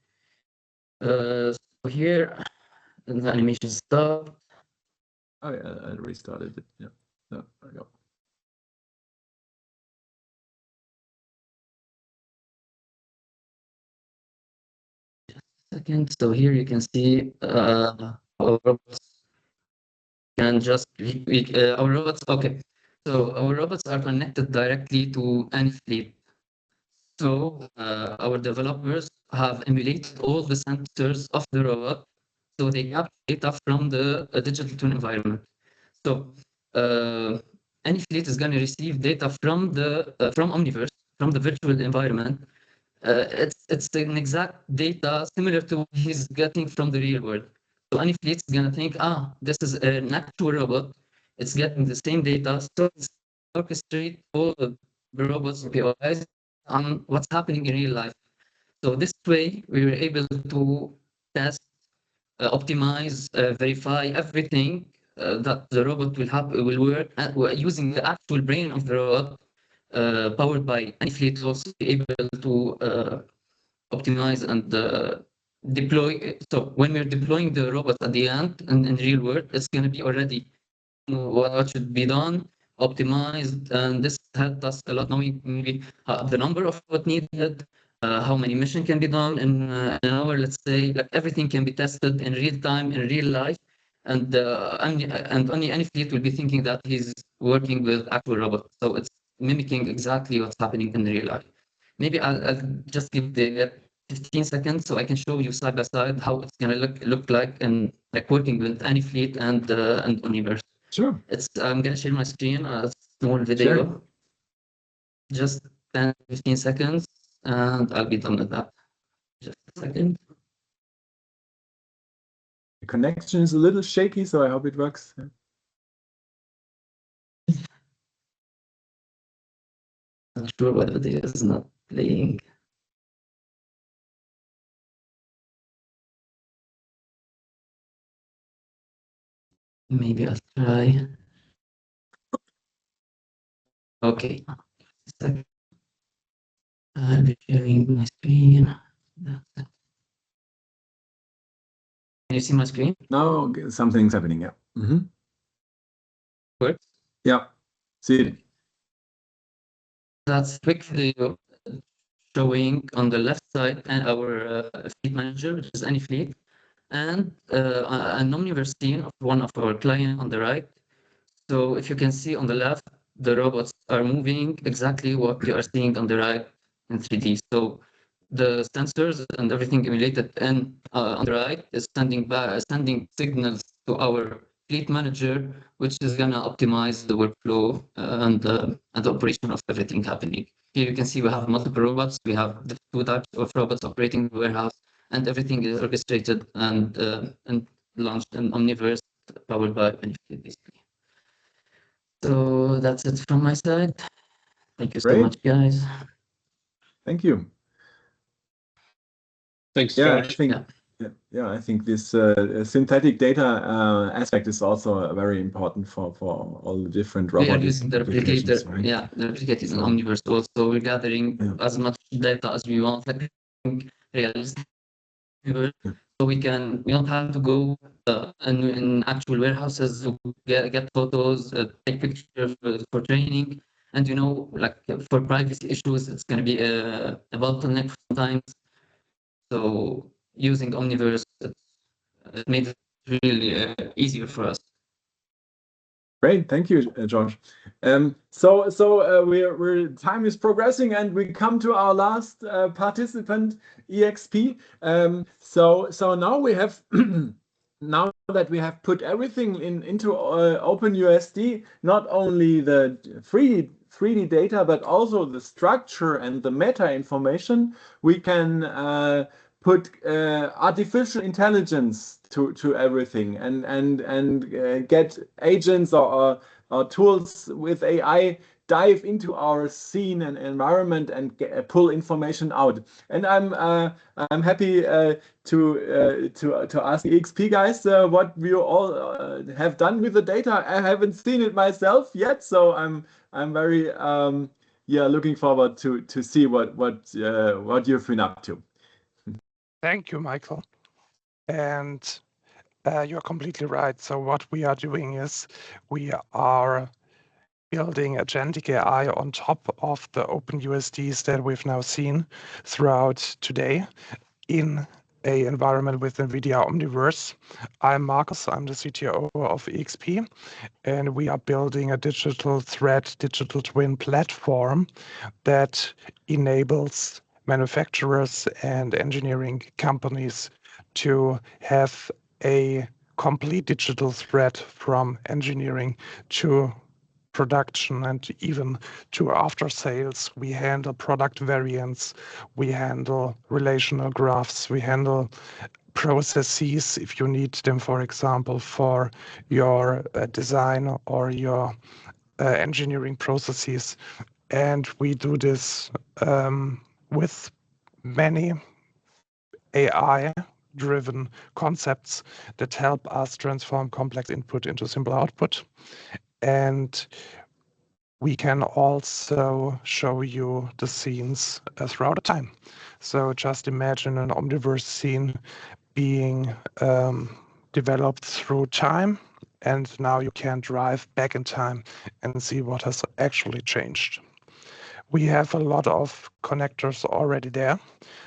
So here the animation stopped. Oh yeah, I restarted it. Yeah. No, there we go. Second, so here you can see our robots can just our robots. Okay, so our robots are connected directly to any fleet. So our developers have emulated all the sensors of the robot, so they capture data from the digital twin environment. So any fleet is going to receive data from the from Omniverse, from the virtual environment. It's an exact data similar to what he's getting from the real world. So any fleet is going to think, this is an actual robot. It's getting the same data. So it's orchestrate all the robots, POIs, on what's happening in real life. So this way, we were able to test, optimize, verify everything that the robot will work using the actual brain of the robot, powered by any fleet, also be able to optimize and deploy. So when we're deploying the robots at the end in real world, it's going to be already what should be done, optimized, and this helped us a lot, knowing maybe the number of what needed, how many missions can be done in an hour, let's say. Like everything can be tested in real time, in real life, and only any fleet will be thinking that he's working with actual robots. So it's mimicking exactly what's happening in real life. Maybe I'll just give the 15 seconds so I can show you side by side how it's gonna look like and like working with any fleet and Omniverse. Sure. I'm gonna share my screen, a small video. Sure. Just 10-15 seconds, and I'll be done with that. Just a second. The connection is a little shaky, so I hope it works. Not sure why the video is not playing. Maybe I'll try. Okay. I'll be sharing my screen. Can you see my screen? Now something's happening, yeah. Works? Yeah, see it. That's quick video showing on the left side and our fleet manager, which is any fleet, and an Omniverse scene of one of our clients on the right. So if you can see on the left, the robots are moving exactly what you are seeing on the right in 3D. So the sensors and everything emulated and on the right is sending signals to our fleet manager, which is gonna optimize the workflow and the operation of everything happening. Here you can see we have multiple robots. We have the 2 types of robots operating the warehouse, and everything is orchestrated and launched in Omniverse, powered by Benefit, basically. So that's it from my side. Thank you so much, guys. Thank you. Thanks, Yeah, Josh. I think this synthetic data aspect is also very important for all the different robotic We are using the applications, replicator. right? Yeah, the replicator is in Omniverse also. We're gathering as much data as we want, like realistic. So we don't have to go in actual warehouses to get photos, take pictures for training, and like for privacy issues, it's going to be a bottleneck sometimes. So using Omniverse, it made it really easier for us. Great, thank you, Josh. So we're time is progressing, and we come to our last participant, EXP. So now we have now that we have put everything into OpenUSD, not only the 3D data, but also the structure and the meta information, we can put artificial intelligence to everything and get agents or tools with AI dive into our scene and environment and pull information out. And I'm happy to ask the EXP guys what you all have done with the data. I haven't seen it myself yet, so I'm very looking forward to see what you've been up to. Thank you, Michael. And you're completely right. So what we are doing is we are building agentic AI on top of the OpenUSDs that we've now seen throughout today in an environment with NVIDIA Omniverse. I'm Marcus, I'm the CTO of EXP, and we are building a digital thread, digital twin platform that enables manufacturers and engineering companies to have a complete digital thread from engineering to production and even to after sales. We handle product variants, we handle relational graphs, we handle processes if you need them, for example, for your design or your engineering processes. And we do this with many AI-driven concepts that help us transform complex input into simple output. And we can also show you the scenes throughout the time. So just imagine an omniverse scene being developed through time, and now you can drive back in time and see what has actually changed. We have a lot of connectors already there.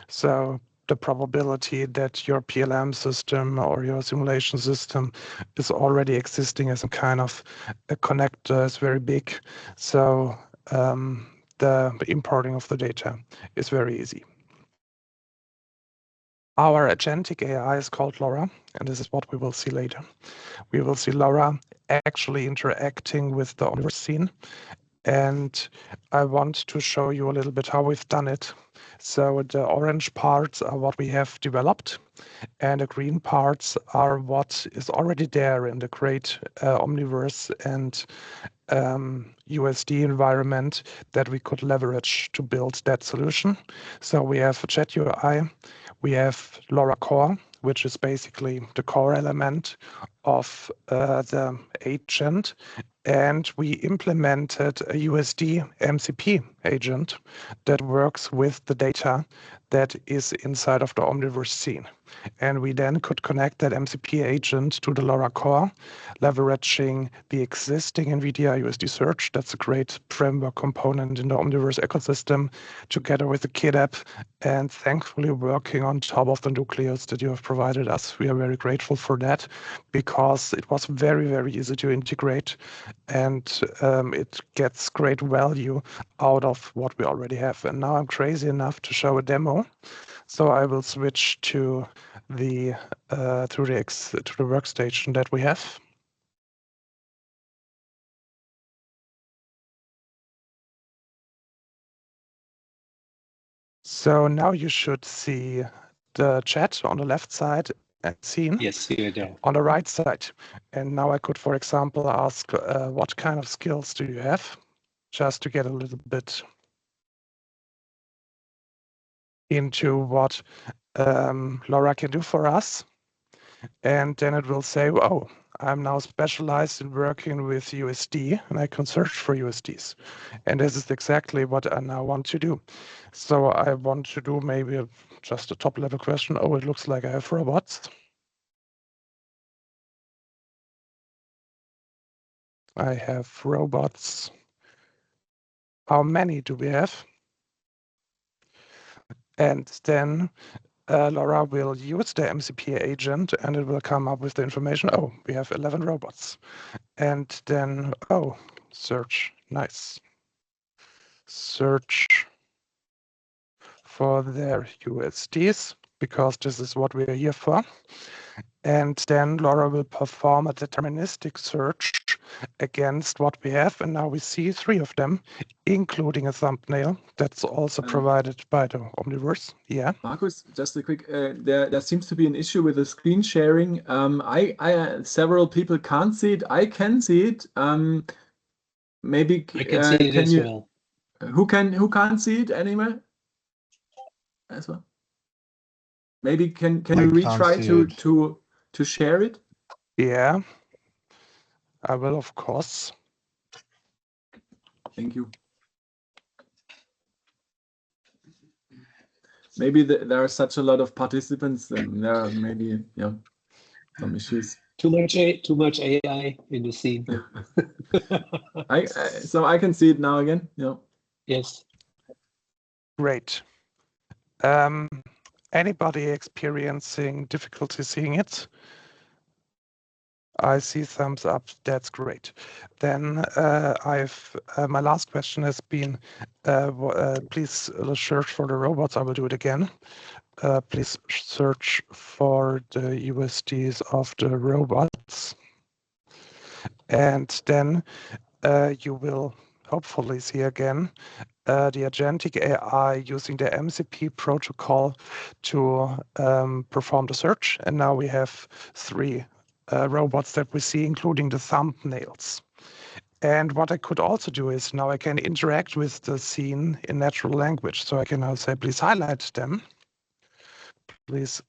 So the probability that your PLM system or your simulation system is already existing as a kind of a connector is very big. So the importing of the data is very easy. Our agentic AI is called LoRa, and this is what we will see later. We will see LoRa actually interacting with the omniverse scene. And I want to show you a little bit how we've done it. So the orange parts are what we have developed, and the green parts are what is already there in the great Omniverse and USD environment that we could leverage to build that solution. So we have Chat UI, we have LoRa Core, which is basically the core element of the agent. And we implemented a USD MCP agent that works with the data that is inside of the Omniverse scene. And we then could connect that MCP agent to the LoRa Core, leveraging the existing NVIDIA USD Search. That's a great framework component in the Omniverse ecosystem, together with the Kit app, and thankfully working on top of the Nucleus that you have provided us. We are very grateful for that, because it was very, very easy to integrate, and it gets great value out of what we already have. And now I'm crazy enough to show a demo. So I will switch to the workstation that we have. So now you should see the chat on the left side and scene. Yes, here it is. On the right side. And now I could, for example, ask what kind of skills do you have? Just to get a little bit into what LoRa can do for us. And then it will say, oh, I'm now specialized in working with USD, and I can search for USDs. And this is exactly what I now want to do. So I want to do maybe just a top level question. Oh, it looks like I have robots. I have robots. How many do we have? And then LoRa will use the MCP agent, and it will come up with the information. Oh, we have 11 robots. And then, oh, search. Nice. Search for their USDs, because this is what we are here for. And then LoRa will perform a deterministic search against what we have. And now we see 3 of them, including a thumbnail that's also provided by the Omniverse. Yeah. Markus, just a quick, there seems to be an issue with the screen sharing. Several people can't see it. I can see it. Maybe I can see it as well. Who can't see it anyway? As well. Maybe can you retry to share it? Yeah, I will, of course. Thank you. Maybe there are such a lot of participants, and there are maybe some issues. Too much AI in the scene. So I can see it now again. Yeah. Yes. Great. Anybody experiencing difficulty seeing it? I see thumbs up. That's great. Then my last question has been, please search for the robots. I will do it again. please search for the USDs of the robots. And then you will hopefully see again the agentic AI using the MCP protocol to perform the search. And now we have 3 robots that we see, including the thumbnails. And what I could also do is now I can interact with the scene in natural language. So I can now say, please highlight them. Please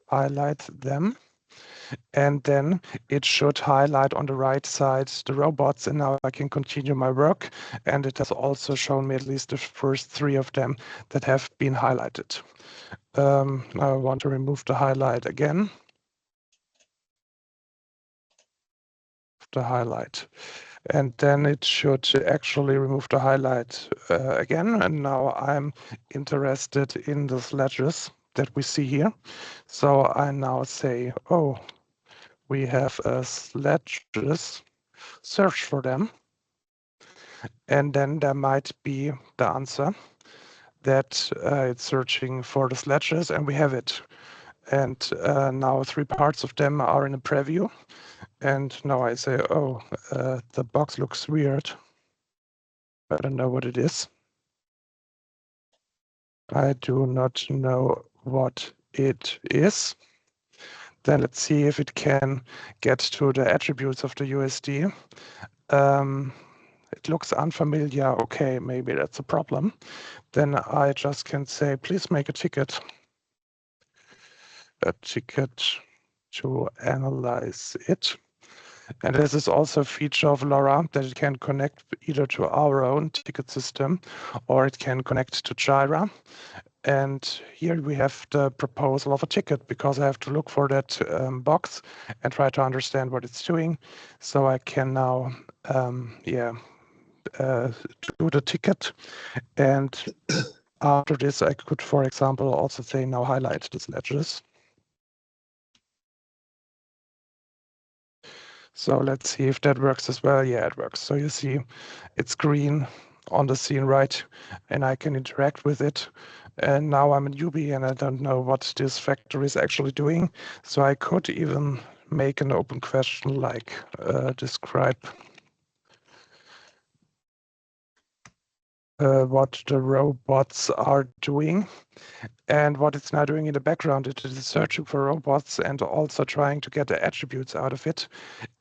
highlight them. And then it should highlight on the right side the robots, and now I can continue my work. And it has also shown me at least the first 3 of them that have been highlighted. Now I want to remove the highlight again. The highlight. And then it should actually remove the highlight again. And now I'm interested in the sledges that we see here. So I now say, oh, we have sledges, search for them. And then there might be the answer that it's searching for the sledges, and we have it. And now 3 parts of them are in a preview. And now I say, oh, the box looks weird. I don't know what it is. I do not know what it is. Then let's see if it can get to the attributes of the USD. It looks unfamiliar. Okay, maybe that's a problem. Then I just can say, please make a ticket. A ticket to analyze it. And this is also a feature of LoRa that it can connect either to our own ticket system or it can connect to Jira. And here we have the proposal of a ticket because I have to look for that box and try to understand what it's doing. So I can now do the ticket. And after this, I could, for example, also say now highlight the sledges. So let's see if that works as well. Yeah, it works. So you see it's green on the scene, right? And I can interact with it. And now I'm a newbie and I don't know what this factory is actually doing. So I could even make an open question like describe what the robots are doing. And what it's now doing in the background, it is searching for robots and also trying to get the attributes out of it.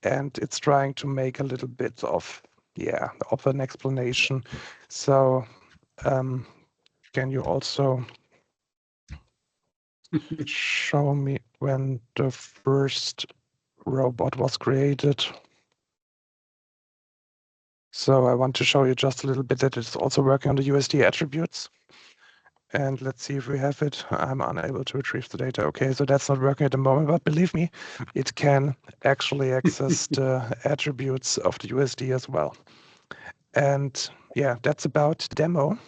And it's trying to make a little bit of an explanation. So can you also show me when the first robot was created? So I want to show you just a little bit that it's also working on the USD attributes. And let's see if we have it. I'm unable to retrieve the data. Okay, so that's not working at the moment, but believe me, it can actually access the attributes of the USD as well. And yeah, that's about demo.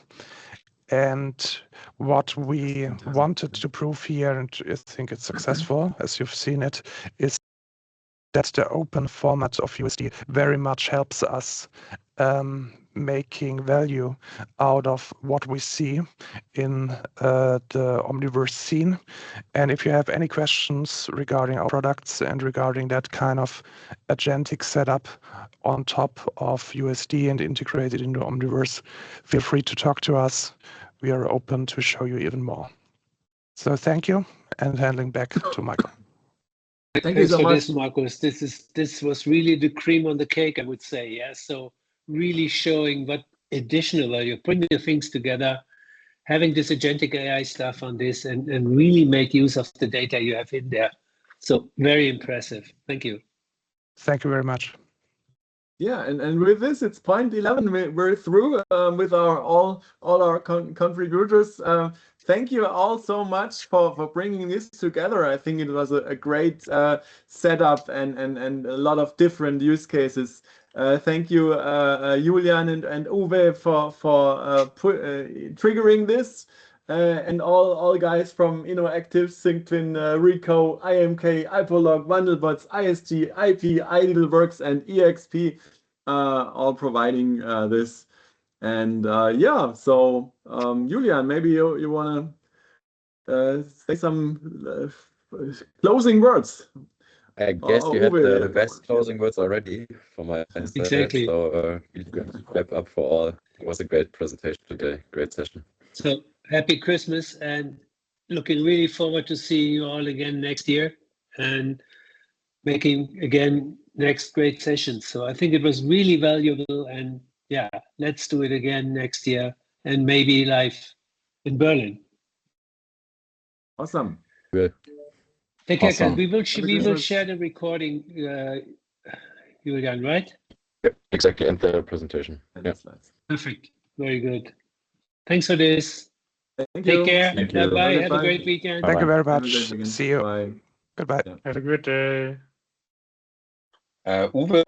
And what we wanted to prove here, and I think it's successful, as you've seen it, is that the open format of USD very much helps us making value out of what we see in the Omniverse scene. And if you have any questions regarding our products and regarding that kind of agentic setup on top of USD and integrated into Omniverse, feel free to talk to us. We are open to show you even more. So thank you, and handing back to Michael. Thank you so much, Markus. This was really the cream on the cake, I would say. Yeah. So really showing what additional value, bringing the things together, having this agentic AI stuff on this, and really make use of the data you have in there. So very impressive. Thank you. Thank you very much. Yeah, and with this, it's point 11. We're through with all our contributors. Thank you all so much for bringing this together. I think it was a great setup and a lot of different use cases. Thank you, Julian and Uwe for triggering this. And all guys from InnoActive, Synctwin, Rico, IMK, iPolog, Wandelbots, ISG, IP, iDiddleWorks, and EXP, all providing this. And yeah, so Julian, maybe you want to say some closing words. I guess you had Uwe, the best closing words already from my side. Exactly. So you can wrap up for all. It was a great presentation today. Great session. So happy Christmas and looking really forward to seeing you all again next year and making again next great sessions. So I think it was really valuable, and yeah, let's do it again next year and maybe live in Berlin. Awesome. Good. Take care, Awesome. guys. We will Christmas. share the recording, Julian, right? Yeah, exactly. And the presentation. And Yeah. the slides. Perfect. Very good. Thanks for this. Thank Take you. care. Thank you. Bye-bye. Have a Bye. great weekend. Thank you very Have a much. great weekend. See you. Bye. Goodbye. Have a good day. Uwe,